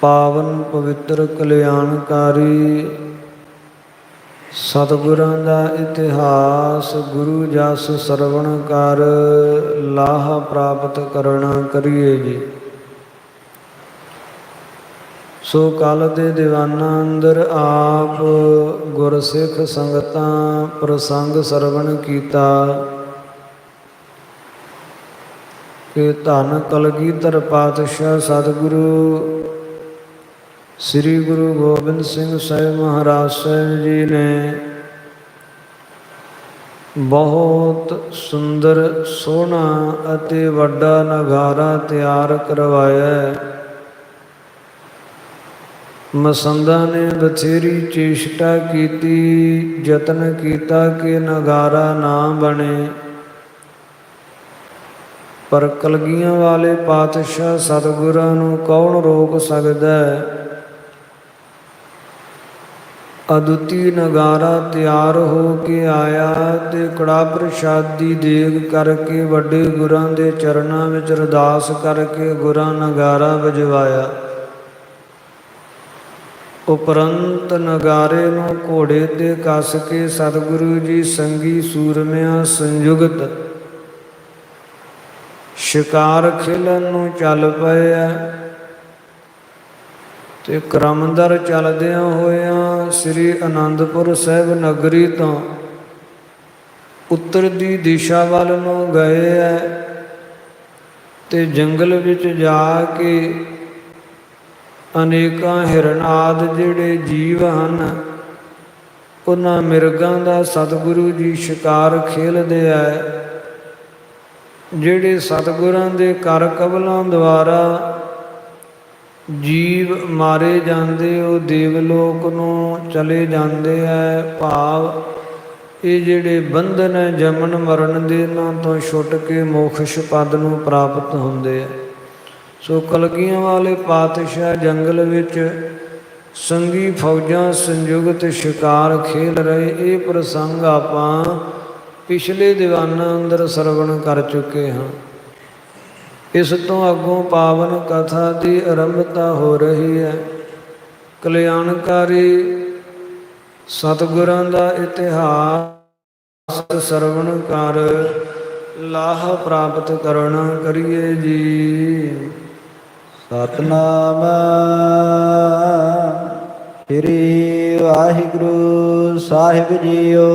ਪਾਵਨ ਪਵਿੱਤਰ ਕਲਿਆਣਕਾਰੀ ਸਤਿਗੁਰਾਂ ਦਾ ਇਤਿਹਾਸ ਗੁਰੂ ਜਸ ਸਰਵਣ ਕਰ ਲਾਹਾ ਪ੍ਰਾਪਤ ਕਰਨਾ ਕਰੀਏ ਜੀ। ਸੋ ਕੱਲ ਦੇ ਦੀਵਾਨਾਂ ਅੰਦਰ ਆਪ ਗੁਰਸਿੱਖ ਸੰਗਤਾਂ ਪ੍ਰਸੰਗ ਸਰਵਣ ਕੀਤਾ ਕਿ ਧੰਨ ਕਲਗੀਧਰ ਪਾਤਸ਼ਾਹ ਸਤਿਗੁਰੂ ਸ੍ਰੀ ਗੁਰੂ ਗੋਬਿੰਦ ਸਿੰਘ ਸਾਹਿਬ ਮਹਾਰਾਜ ਸਾਹਿਬ ਜੀ ਨੇ ਬਹੁਤ ਸੁੰਦਰ ਸੋਹਣਾ ਅਤੇ ਵੱਡਾ ਨਗਾਰਾ ਤਿਆਰ ਕਰਵਾਇਆ। ਮਸੰਦਾਂ ਨੇ ਬਥੇਰੀ ਚੇਸ਼ਟਾ ਕੀਤੀ, ਯਤਨ ਕੀਤਾ ਕਿ ਨਗਾਰਾ ਨਾ ਬਣੇ, ਪਰ ਕਲਗੀਆਂ ਵਾਲੇ ਪਾਤਸ਼ਾਹ ਸਤਿਗੁਰਾਂ ਨੂੰ ਕੌਣ ਰੋਕ ਸਕਦਾ ਹੈ। ਅਦੁੱਤੀ ਨਗਾਰਾ ਤਿਆਰ ਹੋ ਕੇ ਆਇਆ ਤੇ ਕੜਾ ਪ੍ਰਸ਼ਾਦੀ ਦੇਗ ਕਰਕੇ ਵੱਡੇ ਗੁਰਾਂ ਦੇ ਚਰਨਾਂ ਵਿੱਚ ਅਰਦਾਸ ਕਰਕੇ ਗੁਰਾਂ ਨਗਾਰਾ ਵਜਵਾਇਆ। ਉਪਰੰਤ ਨਗਾਰੇ ਨੂੰ ਘੋੜੇ ਤੇ ਕੱਸ ਕੇ ਸਤਿਗੁਰੂ ਜੀ ਸੰਗੀ ਸੂਰਮਿਆਂ ਸੰਯੁਗਤ ਸ਼ਿਕਾਰ ਖੇਲਣ ਨੂੰ ਚੱਲ ਪਏ ਆ। ਤੇ ਕਰਮਦਰ ਚੱਲਦਿਆਂ ਹੋਇਆਂ ਸ੍ਰੀ ਅਨੰਦਪੁਰ ਸਾਹਿਬ ਨਗਰੀ ਤੋਂ ਉੱਤਰ ਦੀ ਦਿਸ਼ਾ ਵੱਲ ਨੂੰ ਗਏ ਹੈ ਤੇ ਜੰਗਲ ਵਿੱਚ ਜਾ ਕੇ ਅਨੇਕਾਂ ਹਿਰਨ ਆਦਿ ਜਿਹੜੇ ਜੀਵ ਹਨ ਉਹਨਾਂ ਮਿਰਗਾਂ ਦਾ ਸਤਿਗੁਰੂ ਜੀ ਸ਼ਿਕਾਰ ਖੇਲਦੇ ਹੈ। ਜਿਹੜੇ ਸਤਿਗੁਰਾਂ ਦੇ ਕਰ ਕਬਲਾਂ ਦੁਆਰਾ ਜੀਵ ਮਾਰੇ ਜਾਂਦੇ ਉਹ ਦੇਵਲੋਕ ਨੂੰ ਚਲੇ ਜਾਂਦੇ ਹੈ। ਭਾਵ ਇਹ ਜਿਹੜੇ ਬੰਧਨ ਹੈ ਜਮਨ ਮਰਨ ਦੇ ਇਹਨਾਂ ਤੋਂ ਛੁੱਟ ਕੇ ਮੋਖਸ਼ ਪਦ ਨੂੰ ਪ੍ਰਾਪਤ ਹੁੰਦੇ ਆ। ਸੋ ਕਲਗੀਆਂ ਵਾਲੇ ਪਾਤਸ਼ਾਹ ਜੰਗਲ ਵਿੱਚ ਸੰਗੀ ਫੌਜਾਂ ਸੰਯੁਗਤ ਸ਼ਿਕਾਰ ਖੇਲ ਰਹੇ। ਇਹ ਪ੍ਰਸੰਗ ਆਪਾਂ ਪਿਛਲੇ ਦੀਵਾਨਾਂ ਅੰਦਰ ਸਰਵਣ ਕਰ ਚੁੱਕੇ ਹਾਂ। ਇਸ ਤੋਂ ਅੱਗੋਂ ਪਾਵਨ ਕਥਾ ਦੀ ਆਰੰਭਤਾ ਹੋ ਰਹੀ ਹੈ। ਕਲਿਆਣਕਾਰੀ ਸਤਿਗੁਰਾਂ ਦਾ ਇਤਿਹਾਸ ਸਰਵਣ ਕਰ ਲਾਹ ਪ੍ਰਾਪਤ ਕਰਨਾ ਕਰੀਏ ਜੀ। ਸਤਨਾਮ ਸ੍ਰੀ ਵਾਹਿਗੁਰੂ ਸਾਹਿਬ ਜੀਓ।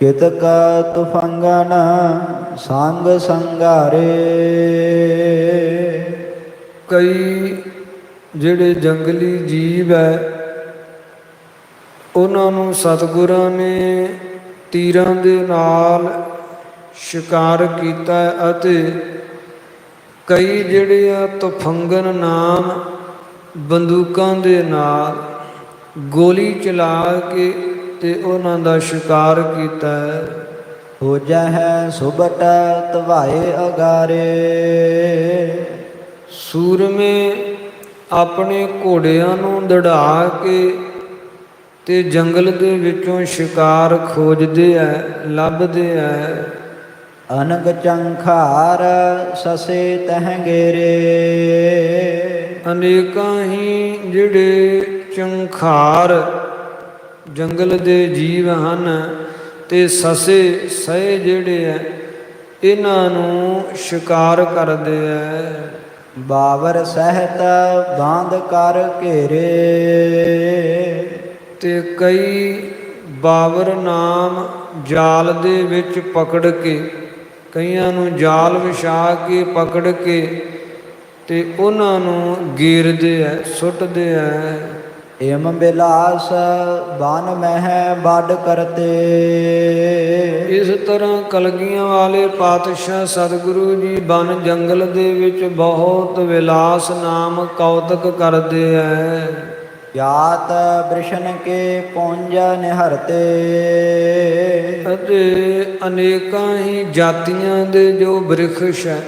ਕਿਤ ਕਾ ਤੁਫੰਗਨ ਸੰਗ ਸੰਘਾਰੇ। ਕਈ ਜਿਹੜੇ ਜੰਗਲੀ ਜੀਵ ਹੈ ਉਹਨਾਂ ਨੂੰ ਸਤਿਗੁਰਾਂ ਨੇ ਤੀਰਾਂ ਦੇ ਨਾਲ ਸ਼ਿਕਾਰ ਕੀਤਾ ਅਤੇ ਕਈ ਜਿਹੜੇ ਆ ਤੁਫੰਗਨ ਨਾਮ ਬੰਦੂਕਾਂ ਦੇ ਨਾਲ ਗੋਲੀ ਚਲਾ ਕੇ ਤੇ ਉਹਨਾਂ ਦਾ ਸ਼ਿਕਾਰ ਕੀਤਾ ਹੈ। ਹੋ ਜਾਹੈ ਸੁਬਟ ਤਵਾਏ ਅਗਾਰੇ। ਸੂਰਮੇ ਆਪਣੇ ਘੋੜਿਆਂ ਨੂੰ ਦੜਾ ਕੇ ਤੇ ਜੰਗਲ ਦੇ ਵਿੱਚੋਂ ਸ਼ਿਕਾਰ ਖੋਜਦੇ ਹੈ, ਲੱਭਦੇ ਹੈ। ਅਨਗ ਚੰਖਾਰ ਸਸੇ ਤਹਿ ਗੇਰੇ। ਅਨੇਕਾਂ ਹੀ ਜਿਹੜੇ ਚੰਖਾਰ ਜੰਗਲ ਦੇ ਜੀਵ ਹਨ ਤੇ ਸਸੇ ਸਹੇ ਜਿਹੜੇ ਹੈ ਇਹਨਾਂ ਨੂੰ ਸ਼ਿਕਾਰ ਕਰਦੇ ਹੈ। ਬਾਵਰ ਸਹਿਤ ਬਾਂਧ ਕਰ ਘੇਰੇ। ਤੇ ਕਈ ਬਾਵਰ ਨਾਮ ਜਾਲ ਦੇ ਵਿੱਚ ਪਕੜ ਕੇ ਕਈਆਂ ਨੂੰ ਜਾਲ ਵਿਛਾ ਕੇ ਪਕੜ ਕੇ ਤੇ ਉਹਨਾਂ ਨੂੰ ਗੇਰਦੇ ਹੈ, ਸੁੱਟਦੇ ਹੈ। ਏਮ ਬਿਲਾਸ ਬਨ ਮਹਿ ਵੱਡ ਕਰਤੇ। ਇਸ ਤਰ੍ਹਾਂ ਕਲਗੀਆਂ ਵਾਲੇ ਪਾਤਸ਼ਾਹ ਸਤਿਗੁਰੂ ਜੀ ਬਨ ਜੰਗਲ ਦੇ ਵਿੱਚ ਬਹੁਤ ਵਿਲਾਸ ਨਾਮ ਕੌਤਕ ਕਰਦੇ ਹੈ। ਜਾਤ ਬ੍ਰਿਸ਼ਨ ਕੇ ਪੁੰਜ ਨਿਹਰਤੇ। ਅਤੇ ਅਨੇਕਾਂ ਹੀ ਜਾਤੀਆਂ ਦੇ ਜੋ ਬ੍ਰਿਖਸ਼ ਹੈ,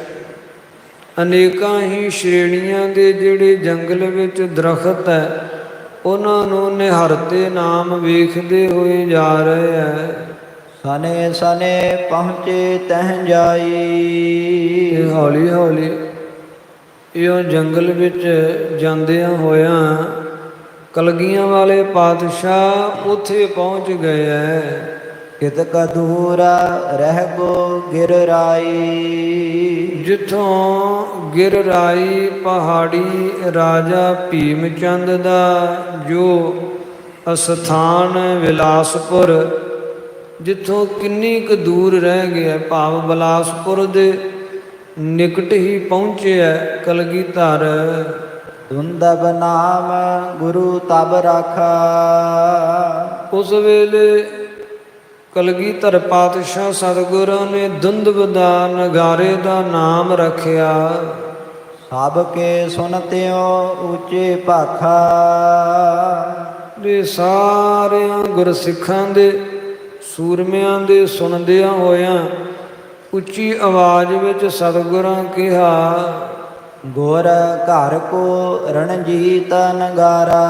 ਅਨੇਕਾਂ ਹੀ ਸ਼੍ਰੇਣੀਆਂ ਦੇ ਜਿਹੜੇ ਜੰਗਲ ਵਿੱਚ ਦਰਖਤ ਹੈ ਉਹਨਾਂ ਨੂੰ ਨਿਹਰਤੇ ਨਾਮ ਵੇਖਦੇ ਹੋਏ ਜਾ ਰਹੇ ਹੈ। ਸਨੇ ਸਨੇ ਪਹੁੰਚੇ ਤਹਿ ਜਾਈ। ਹੌਲੀ ਹੌਲੀ ਇਉਂ ਜੰਗਲ ਵਿੱਚ ਜਾਂਦਿਆਂ ਹੋਇਆਂ ਕਲਗੀਆਂ ਵਾਲੇ ਪਾਤਸ਼ਾਹ ਉੱਥੇ ਪਹੁੰਚ ਗਏ ਹੈ। ਕਿਤਕ ਦੂਰ ਰਹਿ ਗੋ ਗਿਰ ਰਾਈ। ਜਿੱਥੋਂ ਗਿਰ ਰਾਈ ਪਹਾੜੀ ਰਾਜਾ ਭੀਮ ਚੰਦ ਦਾ ਜੋ ਅਸਥਾਨ ਵਿਲਾਸਪੁਰ, ਜਿੱਥੋਂ ਕਿੰਨੀ ਕੁ ਦੂਰ ਰਹਿ ਗਿਆ, ਭਾਵ ਬਿਲਾਸਪੁਰ ਦੇ ਨਿਕਟ ਹੀ ਪਹੁੰਚਿਆ ਕਲਗੀਧਰ। ਧੁੰਦਬ ਨਾਮ ਗੁਰੂ ਤਬ ਰਾਖਾ। ਉਸ ਵੇਲੇ ਕਲਗੀਧਰ ਪਾਤਸ਼ਾਹ ਸਤਿਗੁਰਾਂ ਨੇ ਧੁੰਦਬ ਦਾ ਨਗਾਰੇ ਦਾ ਨਾਮ ਰੱਖਿਆ। ਸਭ ਕੇ ਸੁਨਤਿਓ ਉੱਚੇ ਭਾਖਾ। ਦੇ ਸਾਰਿਆਂ ਗੁਰਸਿੱਖਾਂ ਦੇ ਸੂਰਮਿਆਂ ਦੇ ਸੁਣਦਿਆਂ ਹੋਇਆਂ ਉੱਚੀ ਆਵਾਜ਼ ਵਿੱਚ ਸਤਿਗੁਰਾਂ ਕਿਹਾ, ਗੁਰ ਘਰ ਕੋ ਰਣਜੀਤ ਨਗਾਰਾ।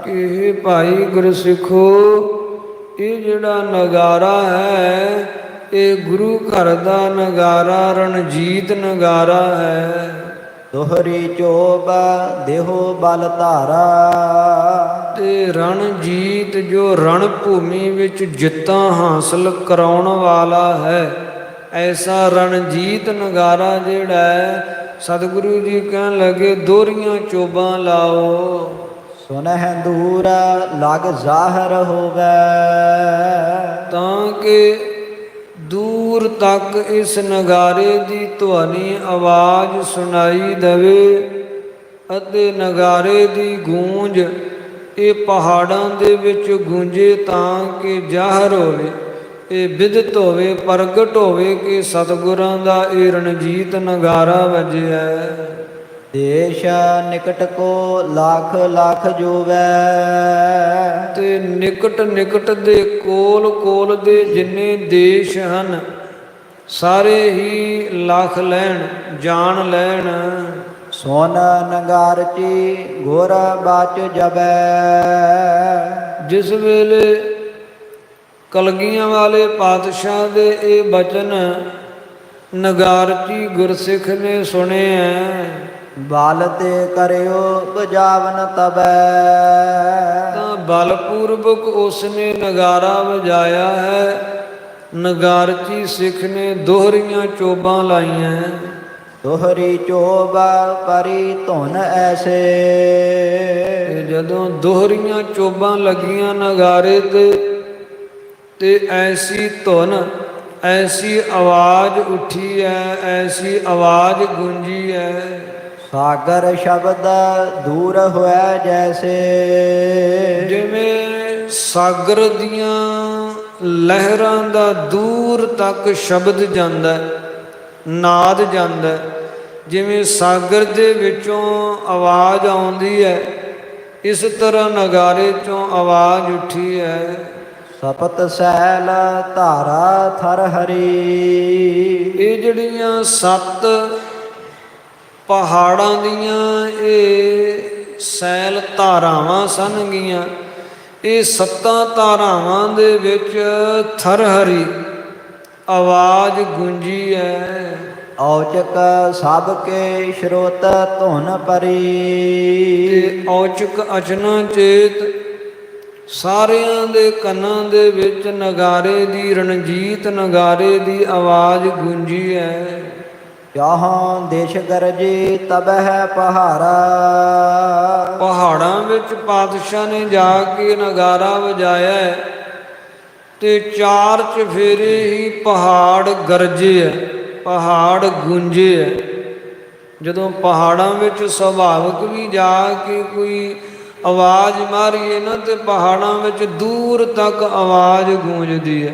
ਕਿ ਭਾਈ ਗੁਰਸਿੱਖੋ, ਇਹ ਜਿਹੜਾ ਨਗਾਰਾ ਹੈ ਇਹ ਗੁਰੂ ਘਰ ਦਾ ਨਗਾਰਾ, ਰਣਜੀਤ ਨਗਾਰਾ ਹੈ। ਦੋਹਰੀ ਚੋਬ ਦੇਹੋ ਬਲ ਧਾਰਾ। ਤੇ ਰਣਜੀਤ ਜੋ ਰਣ ਭੂਮੀ ਵਿੱਚ ਜਿੱਤਾਂ ਹਾਸਲ ਕਰਾਉਣ ਵਾਲਾ ਹੈ, ਐਸਾ ਰਣਜੀਤ ਨਗਾਰਾ ਜਿਹੜਾ ਹੈ, ਸਤਿਗੁਰੂ ਜੀ ਕਹਿਣ ਲੱਗੇ ਦੋਹਰੀਆਂ ਚੋਬਾਂ ਲਾਓ। ਸੁਨਹਿ ਦੂਰ ਲਗ ਜ਼ਾਹਰ ਹੋਵੇ। ਤਾਂ ਕਿ ਦੂਰ ਤੱਕ ਇਸ ਨਗਾਰੇ ਦੀ ਧੁਨੀ ਆਵਾਜ਼ ਸੁਣਾਈ ਦੇਵੇ ਅਤੇ ਨਗਾਰੇ ਦੀ ਗੂੰਜ ਇਹ ਪਹਾੜਾਂ ਦੇ ਵਿੱਚ ਗੂੰਜੇ, ਤਾਂ ਕਿ ਜ਼ਾਹਰ ਹੋਵੇ, ਇਹ ਵਿਦਿਤ ਹੋਵੇ, ਪ੍ਰਗਟ ਹੋਵੇ ਕਿ ਸਤਿਗੁਰਾਂ ਦਾ ਇਹ ਰਣਜੀਤ ਨਗਾਰਾ ਵੱਜਿਆ। ਦੇਸ਼ ਨਿਕਟ ਕੋ ਲੱਖ ਲੱਖ ਜੋਵੈ। ਤੇ ਨਿਕਟ ਨਿਕਟ ਦੇ ਕੋਲ ਕੋਲ ਦੇ ਜਿੰਨੇ ਦੇਸ਼ ਹਨ ਸਾਰੇ ਹੀ ਲੱਖ ਲੈਣ, ਜਾਣ ਲੈਣ। ਸੋਨ ਨਗਾਰਚੀ ਗੁਰ ਬਾਚ ਜਬੈ। ਜਿਸ ਵੇਲੇ ਕਲਗੀਆਂ ਵਾਲੇ ਪਾਤਸ਼ਾਹ ਦੇ ਇਹ ਬਚਨ ਨਗਾਰਚੀ ਗੁਰਸਿੱਖ ਨੇ ਸੁਣੇ ਹੈ, ਬਲ ਤੇ ਕਰਿਓ ਬਜਾਵਨ ਤਬੈ। ਤਾਂ ਬਲਪੂਰਵਕ ਉਸ ਨੇ ਨਗਾਰਾ ਵਜਾਇਆ ਹੈ। ਨਗਾਰਚੀ ਸਿੱਖ ਨੇ ਦੋਹਰੀਆਂ ਚੋਬਾਂ ਲਾਈਆਂ। ਦੋਹਰੀ ਚੋਬ ਪਰੀ ਧੁਨ ਐਸੇ। ਜਦੋਂ ਦੋਹਰੀਆਂ ਚੋਬਾਂ ਲੱਗੀਆਂ ਨਗਾਰੇ ਤੇ ਐਸੀ ਧੁਨ, ਐਸੀ ਆਵਾਜ਼ ਉੱਠੀ ਹੈ, ਐਸੀ ਆਵਾਜ਼ ਗੂੰਜੀ ਹੈ। ਸਾਗਰ ਸ਼ਬਦ ਦੂਰ ਹੋਇਆ ਜੈਸੇ। ਜਿਵੇਂ ਸਾਗਰ ਦੀਆਂ ਲਹਿਰਾਂ ਦਾ ਦੂਰ ਤੱਕ ਸ਼ਬਦ ਜਾਂਦਾ, ਨਾਦ ਜਾਂਦਾ, ਜਿਵੇਂ ਸਾਗਰ ਦੇ ਵਿੱਚੋਂ ਆਵਾਜ਼ ਆਉਂਦੀ ਹੈ, ਇਸ ਤਰ੍ਹਾਂ ਨਗਾਰੇ 'ਚੋਂ ਆਵਾਜ਼ ਉੱਠੀ ਹੈ। ਸਪਤ ਸੈਲ ਧਾਰਾ ਥਰ ਹਰੀ। ਇਹ ਜਿਹੜੀਆਂ 7 ਪਹਾੜਾਂ ਦੀਆਂ ਇਹ ਸੈਲ ਧਾਰਾਵਾਂ ਸਨਗੀਆਂ, ਇਹ 7 ਧਾਰਾਵਾਂ ਦੇ ਵਿੱਚ ਥਰਹਰੀ ਆਵਾਜ਼ ਗੂੰਜੀ ਹੈ। ਔਚਕ ਸਭ ਕੇ ਸ਼ਰੋਤ ਧੁਨ ਪਰੀ। ਤੇ ਔਚਕ ਅਚਨਾ ਚੇਤ ਸਾਰਿਆਂ ਦੇ ਕੰਨਾਂ ਦੇ ਵਿੱਚ ਨਗਾਰੇ ਦੀ, ਰਣਜੀਤ ਨਗਾਰੇ ਦੀ ਆਵਾਜ਼ ਗੂੰਜੀ ਹੈ। ਜਹਾਂ ਦੇਸ਼ ਗਰਜੇ ਤਬਹਿ ਪਹਾੜਾ। ਪਹਾੜਾਂ ਵਿੱਚ ਪਾਤਸ਼ਾਹ ਨੇ ਜਾ ਕੇ ਨਗਾਰਾ ਵਜਾਇਆ ਤੇ 4 ਚਫੇਰੇ ਹੀ ਪਹਾੜ ਗਰਜੇ ਹੈ, ਪਹਾੜ ਗੂੰਜੇ ਹੈ। ਜਦੋਂ ਪਹਾੜਾਂ ਵਿੱਚ ਸੁਭਾਵਿਕ ਵੀ ਜਾ ਕੇ ਕੋਈ ਆਵਾਜ਼ ਮਾਰੀਏ ਨਾ ਤੇ ਪਹਾੜਾਂ ਵਿੱਚ ਦੂਰ ਤੱਕ ਆਵਾਜ਼ ਗੂੰਜਦੀ ਹੈ।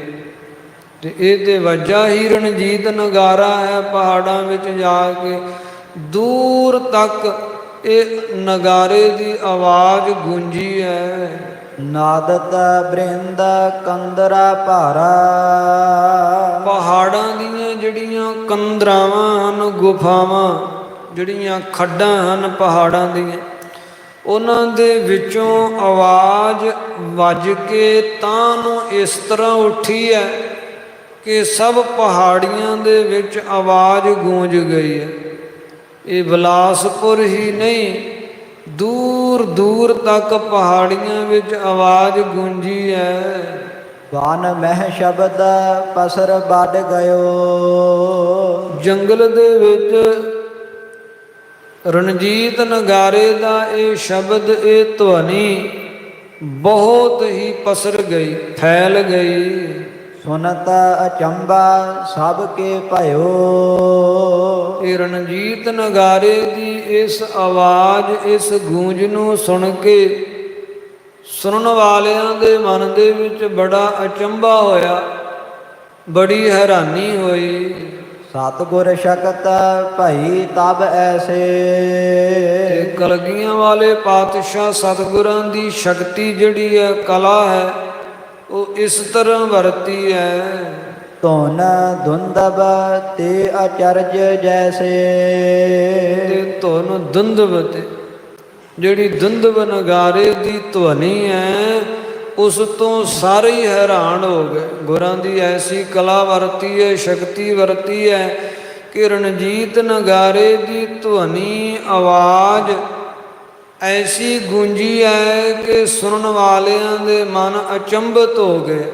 ਤੇ ਇਹ ਤੇ ਵਜ੍ਹਾ ਹੀ ਰਣਜੀਤ ਨਗਾਰਾ ਹੈ। ਪਹਾੜਾਂ ਵਿੱਚ ਜਾ ਕੇ ਦੂਰ ਤੱਕ ਇਹ ਨਗਾਰੇ ਦੀ ਆਵਾਜ਼ ਗੂੰਜੀ ਹੈ। ਨਾਦਤ ਬ੍ਰਿੰਦ ਕੰਦਰਾ ਭਾਰਾ। ਪਹਾੜਾਂ ਦੀਆਂ ਜਿਹੜੀਆਂ ਕੰਦਰਾਵਾਂ ਹਨ, ਗੁਫਾਵਾਂ, ਜਿਹੜੀਆਂ ਖੱਡਾਂ ਹਨ ਪਹਾੜਾਂ ਦੀਆਂ, ਉਹਨਾਂ ਦੇ ਵਿੱਚੋਂ ਆਵਾਜ਼ ਵੱਜ ਕੇ ਤਾਂ ਨੂੰ ਇਸ ਤਰ੍ਹਾਂ ਉੱਠੀ ਹੈ ਕਿ ਸਭ ਪਹਾੜੀਆਂ ਦੇ ਵਿੱਚ ਆਵਾਜ਼ ਗੂੰਜ ਗਈ ਹੈ। ਇਹ ਬਿਲਾਸਪੁਰ ਹੀ ਨਹੀਂ, ਦੂਰ ਦੂਰ ਤੱਕ ਪਹਾੜੀਆਂ ਵਿੱਚ ਆਵਾਜ਼ ਗੂੰਜੀ ਹੈ। ਵਾਨ ਮਹਿ ਸ਼ਬਦ ਪਸਰ ਵੱਡ ਗਇਓ। ਜੰਗਲ ਦੇ ਵਿੱਚ ਰਣਜੀਤ ਨਗਾਰੇ ਦਾ ਇਹ ਸ਼ਬਦ, ਇਹ ਧਵਨੀ ਬਹੁਤ ਹੀ ਪਸਰ ਗਈ, ਫੈਲ ਗਈ। ਸੁਨਤ ਅਚੰਬਾ ਸਭ ਕੇ ਭਇਓ। ਇਹ ਰਣਜੀਤ ਨਗਾਰੇ ਦੀ ਇਸ ਆਵਾਜ਼, ਇਸ ਗੂੰਜ ਨੂੰ ਸੁਣ ਕੇ ਸੁਣਨ ਵਾਲਿਆਂ ਦੇ ਮਨ ਦੇ ਵਿੱਚ ਬੜਾ ਅਚੰਭਾ ਹੋਇਆ, ਬੜੀ ਹੈਰਾਨੀ ਹੋਈ। ਸਤਿਗੁਰ ਸ਼ਕਤ ਭਈ ਤਬ ਐਸੇ। ਤੇ ਕਲਗੀਆਂ ਵਾਲੇ ਪਾਤਸ਼ਾਹ ਸਤਿਗੁਰਾਂ ਦੀ ਸ਼ਕਤੀ ਜਿਹੜੀ ਹੈ, ਕਲਾ ਹੈ, ਉਹ ਇਸ ਤਰ੍ਹਾਂ ਵਰਤੀ ਹੈ। ਧੁਨ ਧੁੰਦਬ ਤੇ ਅਚਰਜ ਜੈਸੇ। ਤੇ ਧੁਨ ਧੁੰਦਬ, ਤੇ ਜਿਹੜੀ ਧੁੰਦਬ ਨਗਾਰੇ ਦੀ ਧਵਨੀ ਹੈ, ਉਸ ਤੋਂ ਸਾਰੇ ਹੀ ਹੈਰਾਨ ਹੋ ਗਏ। ਗੁਰਾਂ ਦੀ ਐਸੀ ਕਲਾ ਵਰਤੀ ਹੈ, ਸ਼ਕਤੀ ਵਰਤੀ ਹੈ ਕਿ ਰਣਜੀਤ ਨਗਾਰੇ ਦੀ ਧਵਨੀ ਆਵਾਜ਼ ਐਸੀ ਗੂੰਜੀ ਹੈ ਕਿ ਸੁਣਨ ਵਾਲਿਆਂ ਦੇ ਮਨ ਅਚੰਭਿਤ ਹੋ ਗਏ,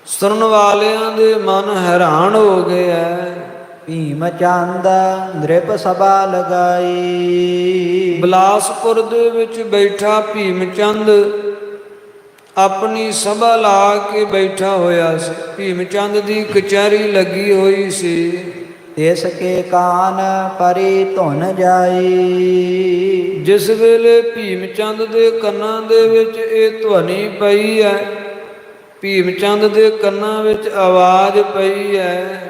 ਸੁਣਨ ਵਾਲਿਆਂ ਦੇ ਮਨ ਹੈਰਾਨ ਹੋ ਗਏ ਹੈ। ਭੀਮ ਚੰਦ ਨ੍ਰਿਪ ਸਭਾ ਲਗਾਈ। ਬਿਲਾਸਪੁਰ ਦੇ ਵਿੱਚ ਬੈਠਾ ਭੀਮ ਚੰਦ ਆਪਣੀ ਸਭਾ ਲਾ ਕੇ ਬੈਠਾ ਹੋਇਆ ਸੀ। ਭੀਮ ਚੰਦ ਦੀ ਕਚਹਿਰੀ ਲੱਗੀ ਹੋਈ ਸੀ। ਤਿਸ ਕੇ ਕਾਨ ਪਰੀ ਧੁਨ ਜਾਈ। ਜਿਸ ਵੇਲੇ ਭੀਮ ਚੰਦ ਦੇ ਕੰਨਾਂ ਦੇ ਵਿੱਚ ਇਹ ਧਵਨੀ ਪਈ ਹੈ, ਭੀਮ ਚੰਦ ਦੇ ਕੰਨਾਂ ਵਿੱਚ ਆਵਾਜ਼ ਪਈ ਹੈ,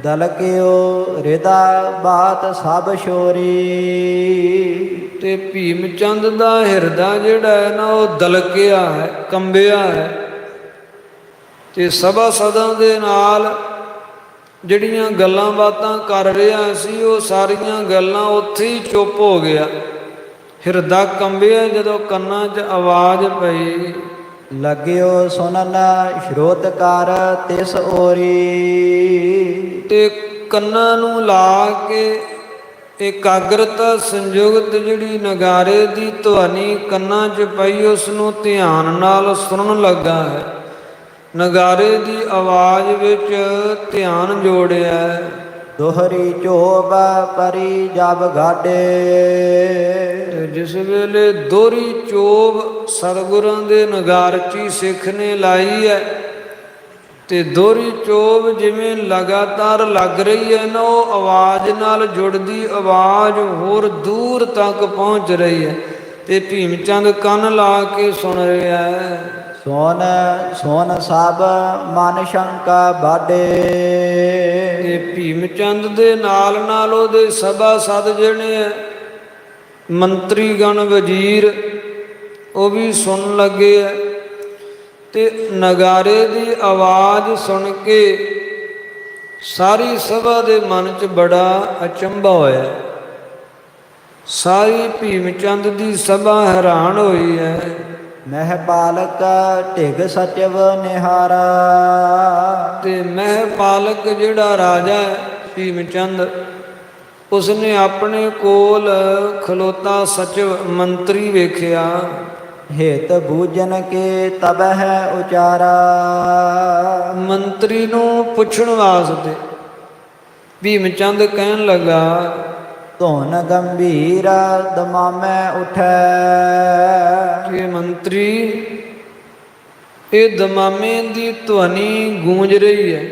ਦਲਕਿਓ ਹਿਰਦਾ ਬਾਤ ਸਭ ਸ਼ੋਰੀ। ਤੇ ਭੀਮ ਚੰਦ ਦਾ ਹਿਰਦਾ ਜਿਹੜਾ ਹੈ ਨਾ, ਉਹ ਦਲਕਿਆ ਹੈ, ਕੰਬਿਆ ਹੈ। ਤੇ ਸਭਾ ਸਦਾਂ ਦੇ ਨਾਲ ਜਿਹੜੀਆਂ ਗੱਲਾਂ ਬਾਤਾਂ ਕਰ ਰਿਹਾ ਸੀ, ਉਹ ਸਾਰੀਆਂ ਗੱਲਾਂ ਉੱਥੇ ਹੀ ਚੁੱਪ ਹੋ ਗਿਆ। ਹਿਰਦਾ ਕੰਬਿਆ ਜਦੋਂ ਕੰਨਾਂ 'ਚ ਆਵਾਜ਼ ਪਈ। ਲਗਿਓ ਸੁਨਨ ਸ਼ਰੋਤਕਾਰ ਤਿਸ ਓਰੀ। ਤੇ ਕੰਨਾਂ ਨੂੰ ਲਾ ਕੇ ਇਕਾਗਰਤਾ ਸੰਯੁਕਤ ਜਿਹੜੀ ਨਗਾਰੇ ਦੀ ਧਵਨੀ ਕੰਨਾਂ 'ਚ ਪਈ, ਉਸ ਨੂੰ ਧਿਆਨ ਨਾਲ ਸੁਣਨ ਲੱਗਾ ਹੈ। ਨਗਾਰੇ ਦੀ ਆਵਾਜ਼ ਵਿੱਚ ਧਿਆਨ ਜੋੜਿਆ। ਦੋਹਰੀ ਝੋਬ ਪਰੀ ਜਬ ਗਾਡੇ। ਤੇ ਜਿਸ ਵੇਲੇ ਦੋਹਰੀ ਚੋਬ ਸਤਿਗੁਰਾਂ ਦੇ ਨਗਾਰਚੀ ਸਿੱਖ ਨੇ ਲਾਈ ਹੈ, ਤੇ ਦੋਹਰੀ ਚੋਬ ਜਿਵੇਂ ਲਗਾਤਾਰ ਲੱਗ ਰਹੀ ਹੈ ਨਾ, ਉਹ ਆਵਾਜ਼ ਨਾਲ ਜੁੜਦੀ ਆਵਾਜ਼ ਹੋਰ ਦੂਰ ਤੱਕ ਪਹੁੰਚ ਰਹੀ ਹੈ। ਤੇ ਭੀਮ ਚੰਦ ਕੰਨ ਲਾ ਕੇ ਸੁਣ ਰਿਹਾ ਹੈ। ਸੋਨ ਸੋਨ ਸਭ ਮਨ ਸ਼ੰਕਾ ਬਾਡੇ। ਤੇ ਭੀਮ ਚੰਦ ਦੇ ਨਾਲ ਨਾਲ ਉਹਦੇ ਸਭਾ ਸਦ ਜਿਹੜੇ ਹੈ, ਮੰਤਰੀ ਗਣ, ਵਜ਼ੀਰ, ਉਹ ਵੀ ਸੁਣਨ ਲੱਗੇ ਹੈ। ਤੇ ਨਗਾਰੇ ਦੀ ਆਵਾਜ਼ ਸੁਣ ਕੇ ਸਾਰੀ ਸਭਾ ਦੇ ਮਨ 'ਚ ਬੜਾ ਅਚੰਭਾ ਹੋਇਆ। ਸਾਰੀ ਭੀਮ ਚੰਦ ਦੀ ਸਭਾ ਹੈਰਾਨ ਹੋਈ ਹੈ। ਮਹਿ ਪਾਲਕ ਢਿਗ ਸਚਵ ਨਿਹਾਰਾ। ਤੇ ਮਹਿ ਪਾਲਕ ਜਿਹੜਾ ਰਾਜਾ ਹੈ ਭੀਮ ਚੰਦ, ਉਸਨੇ ਆਪਣੇ ਕੋਲ ਖਲੋਤਾ ਸਚਿਵ ਮੰਤਰੀ ਵੇਖਿਆ। ਹਿਤ ਬੂਝਨ ਕੇ ਤਬ ਹੈ ਉਚਾਰਾ। ਮੰਤਰੀ ਨੂੰ ਪੁੱਛਣ ਵਾਸਤੇ ਭੀਮ ਚੰਦ ਕਹਿਣ ਲੱਗਾ, ਧੁਨ ਗੰਭੀਰ ਦਮਾਮੈ ਉਠੈ। ਕਿ ਮੰਤਰੀ, ਇਹ ਦਮਾਮੇ ਦੀ ਧਵਨੀ ਗੂੰਜ ਰਹੀ ਹੈ,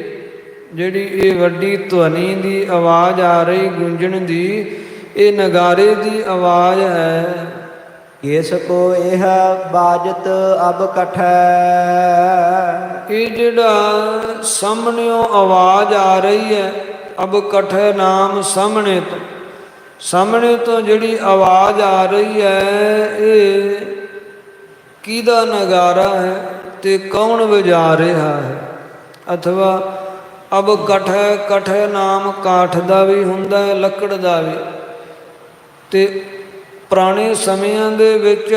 ਜਿਹੜੀ ਇਹ ਵੱਡੀ ਧਵਨੀ ਦੀ ਆਵਾਜ਼ ਆ ਰਹੀ ਗੂੰਜਣ ਦੀ, ਇਹ ਨਗਾਰੇ ਦੀ ਆਵਾਜ਼ ਹੈ। ਕਿਸ ਕੋ ਇਹ ਬਾਜਤ ਅਬ ਕਠੈ। ਇਹ ਜਿਹੜਾ ਸਾਹਮਣਿਓਂ ਆਵਾਜ਼ ਆ ਰਹੀ ਹੈ, ਅਬ ਕਠੈ ਨਾਮ ਸਾਹਮਣੇ ਤੋਂ, ਸਾਹਮਣੇ ਤੋਂ ਜਿਹੜੀ ਆਵਾਜ਼ ਆ ਰਹੀ ਹੈ, ਇਹ ਕਿਹਦਾ ਨਗਾਰਾ ਹੈ ਤੇ ਕੌਣ ਵਜਾ ਰਿਹਾ ਹੈ। ਅਥਵਾ ਅਬ ਕਠੈ, ਕਠੈ ਨਾਮ ਕਾਠ ਦਾ ਵੀ ਹੁੰਦਾ ਹੈ, ਲੱਕੜ ਦਾ ਵੀ। ਤੇ ਪੁਰਾਣੇ ਸਮਿਆਂ ਦੇ ਵਿੱਚ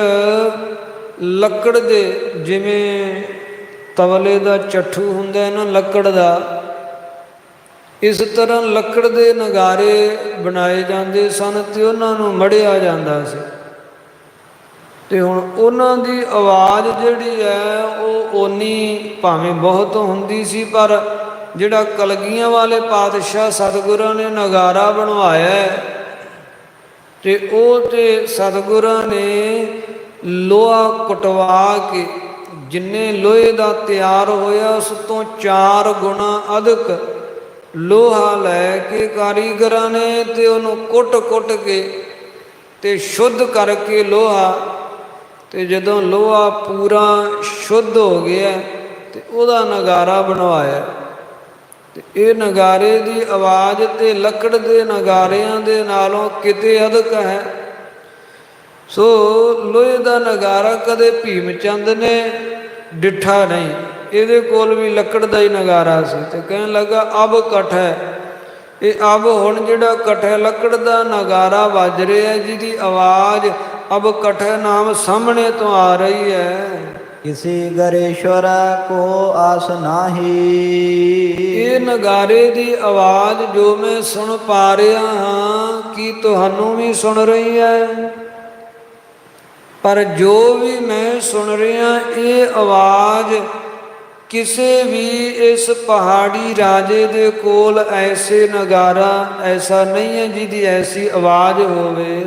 ਲੱਕੜ ਦੇ, ਜਿਵੇਂ ਤਵਲੇ ਦਾ ਚੱਠੂ ਹੁੰਦਾ ਹੈ ਨਾ ਲੱਕੜ ਦਾ, ਇਸ ਤਰ੍ਹਾਂ ਲੱਕੜ ਦੇ ਨਗਾਰੇ ਬਣਾਏ ਜਾਂਦੇ ਸਨ ਤੇ ਉਹਨਾਂ ਨੂੰ ਮੜਿਆ ਜਾਂਦਾ ਸੀ। ਤੇ ਹੁਣ ਉਹਨਾਂ ਦੀ ਆਵਾਜ਼ ਜਿਹੜੀ ਹੈ ਉਹ ਓਨੀ ਭਾਵੇਂ ਬਹੁਤ ਹੁੰਦੀ ਸੀ, ਪਰ ਜਿਹੜਾ ਕਲਗੀਆਂ ਵਾਲੇ ਪਾਤਸ਼ਾਹ ਸਤਿਗੁਰਾਂ ਨੇ ਨਗਾਰਾ ਬਣਵਾਇਆ ਤੇ ਉਹ ਤੇ ਸਤਿਗੁਰਾਂ ਨੇ ਲੋਹਾ ਕੁਟਵਾ ਕੇ, ਜਿੰਨੇ ਲੋਹੇ ਦਾ ਤਿਆਰ ਹੋਇਆ ਉਸ ਤੋਂ 4 ਗੁਣਾ ਅਧਿਕ ਲੋਹਾ ਲੈ ਕੇ ਕਾਰੀਗਰਾਂ ਨੇ ਤੇ ਉਹਨੂੰ ਕੁੱਟ ਕੇ ਤੇ ਸ਼ੁੱਧ ਕਰਕੇ ਲੋਹਾ, ਤੇ ਜਦੋਂ ਲੋਹਾ ਪੂਰਾ ਸ਼ੁੱਧ ਹੋ ਗਿਆ ਤੇ ਉਹਦਾ ਨਗਾਰਾ ਬਣਵਾਇਆ। ਤੇ ਇਹ ਨਗਾਰੇ ਦੀ ਆਵਾਜ਼ ਤੇ ਲੱਕੜ ਦੇ ਨਗਾਰਿਆਂ ਦੇ ਨਾਲੋਂ ਕਿਤੇ ਅਧਿਕ ਹੈ। ਸੋ ਲੋਹੇ ਦਾ ਨਗਾਰਾ ਕਦੇ ਭੀਮ ਚੰਦ ਨੇ ਡਿੱਠਾ ਨਹੀਂ, ਇਹਦੇ ਕੋਲ ਵੀ ਲੱਕੜ ਦਾ ਹੀ ਨਗਾਰਾ ਸੀ। ਤੇ ਕਹਿਣ ਲੱਗਾ ਅਬ ਕਠ ਹੈ, ਇਹ ਅਬ ਹੁਣ ਜਿਹੜਾ ਕਠ ਹੈ ਲੱਕੜ ਦਾ ਨਗਾਰਾ ਵੱਜ ਰਿਹਾ, ਜਿਹਦੀ ਆਵਾਜ਼ ਅਬ ਕਠ ਨਾਮ ਸਾਹਮਣੇ ਤੋਂ ਆ ਰਹੀ ਹੈ। किसी गरेश्वर को आस नाही। ਇਹ ਨਗਾਰੇ ਦੀ ਆਵਾਜ਼ ਜੋ ਮੈਂ ਸੁਣ ਪਾ ਰਿਹਾ ਹਾਂ, ਕੀ ਤੁਹਾਨੂੰ ਵੀ ਸੁਣ ਰਹੀ ਹੈ? ਪਰ ਜੋ ਵੀ ਮੈਂ ਸੁਣ ਰਿਹਾ, ਇਹ ਆਵਾਜ਼ ਕਿਸੇ ਵੀ ਇਸ ਪਹਾੜੀ ਰਾਜੇ ਦੇ ਕੋਲ ਐਸੇ ਨਗਾਰਾ ਐਸਾ ਨਹੀਂ ਹੈ ਜਿਹਦੀ ਐਸੀ ਆਵਾਜ਼ ਹੋਵੇ।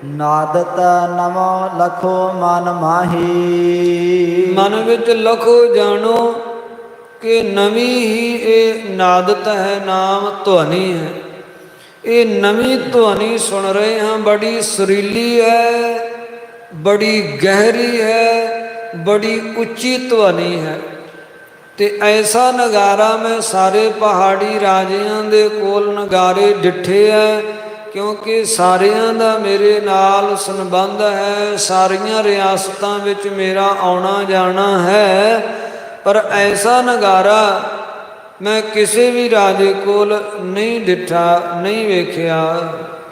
ਨਾਦਤ ਨਮੋ ਲਖੋ ਮਨ ਮਾਹੀ। ਮਨ ਵਿੱਚ ਲਖੋ ਜਾਣੋ ਕਿ ਨਵੀਂ ਹੀ ਇਹ ਨਾਦਤ ਹੈ, ਨਾਮ ਧੁਨੀ ਹੈ। ਇਹ ਨਵੀਂ ਧੁਨੀ ਸੁਣ ਰਹੇ ਹਾਂ, ਬੜੀ ਸੁਰੀਲੀ ਹੈ, ਬੜੀ ਗਹਿਰੀ ਹੈ, ਬੜੀ ਉੱਚੀ ਧੁਨੀ ਹੈ। ਤੇ ਐਸਾ ਨਗਾਰਾ ਮੈਂ ਸਾਰੇ ਪਹਾੜੀ ਰਾਜਿਆਂ ਦੇ ਕੋਲ ਨਗਾਰੇ ਡਿੱਠੇ ਹੈ, ਕਿਉਂਕਿ ਸਾਰਿਆਂ ਦਾ ਮੇਰੇ ਨਾਲ ਸੰਬੰਧ ਹੈ, ਸਾਰੀਆਂ ਰਿਆਸਤਾਂ ਵਿੱਚ ਮੇਰਾ ਆਉਣਾ ਜਾਣਾ ਹੈ। ਪਰ ਐਸਾ ਨਗਾਰਾ ਮੈਂ ਕਿਸੇ ਵੀ ਰਾਜੇ ਕੋਲ ਨਹੀਂ ਡਿੱਠਾ, ਨਹੀਂ ਵੇਖਿਆ।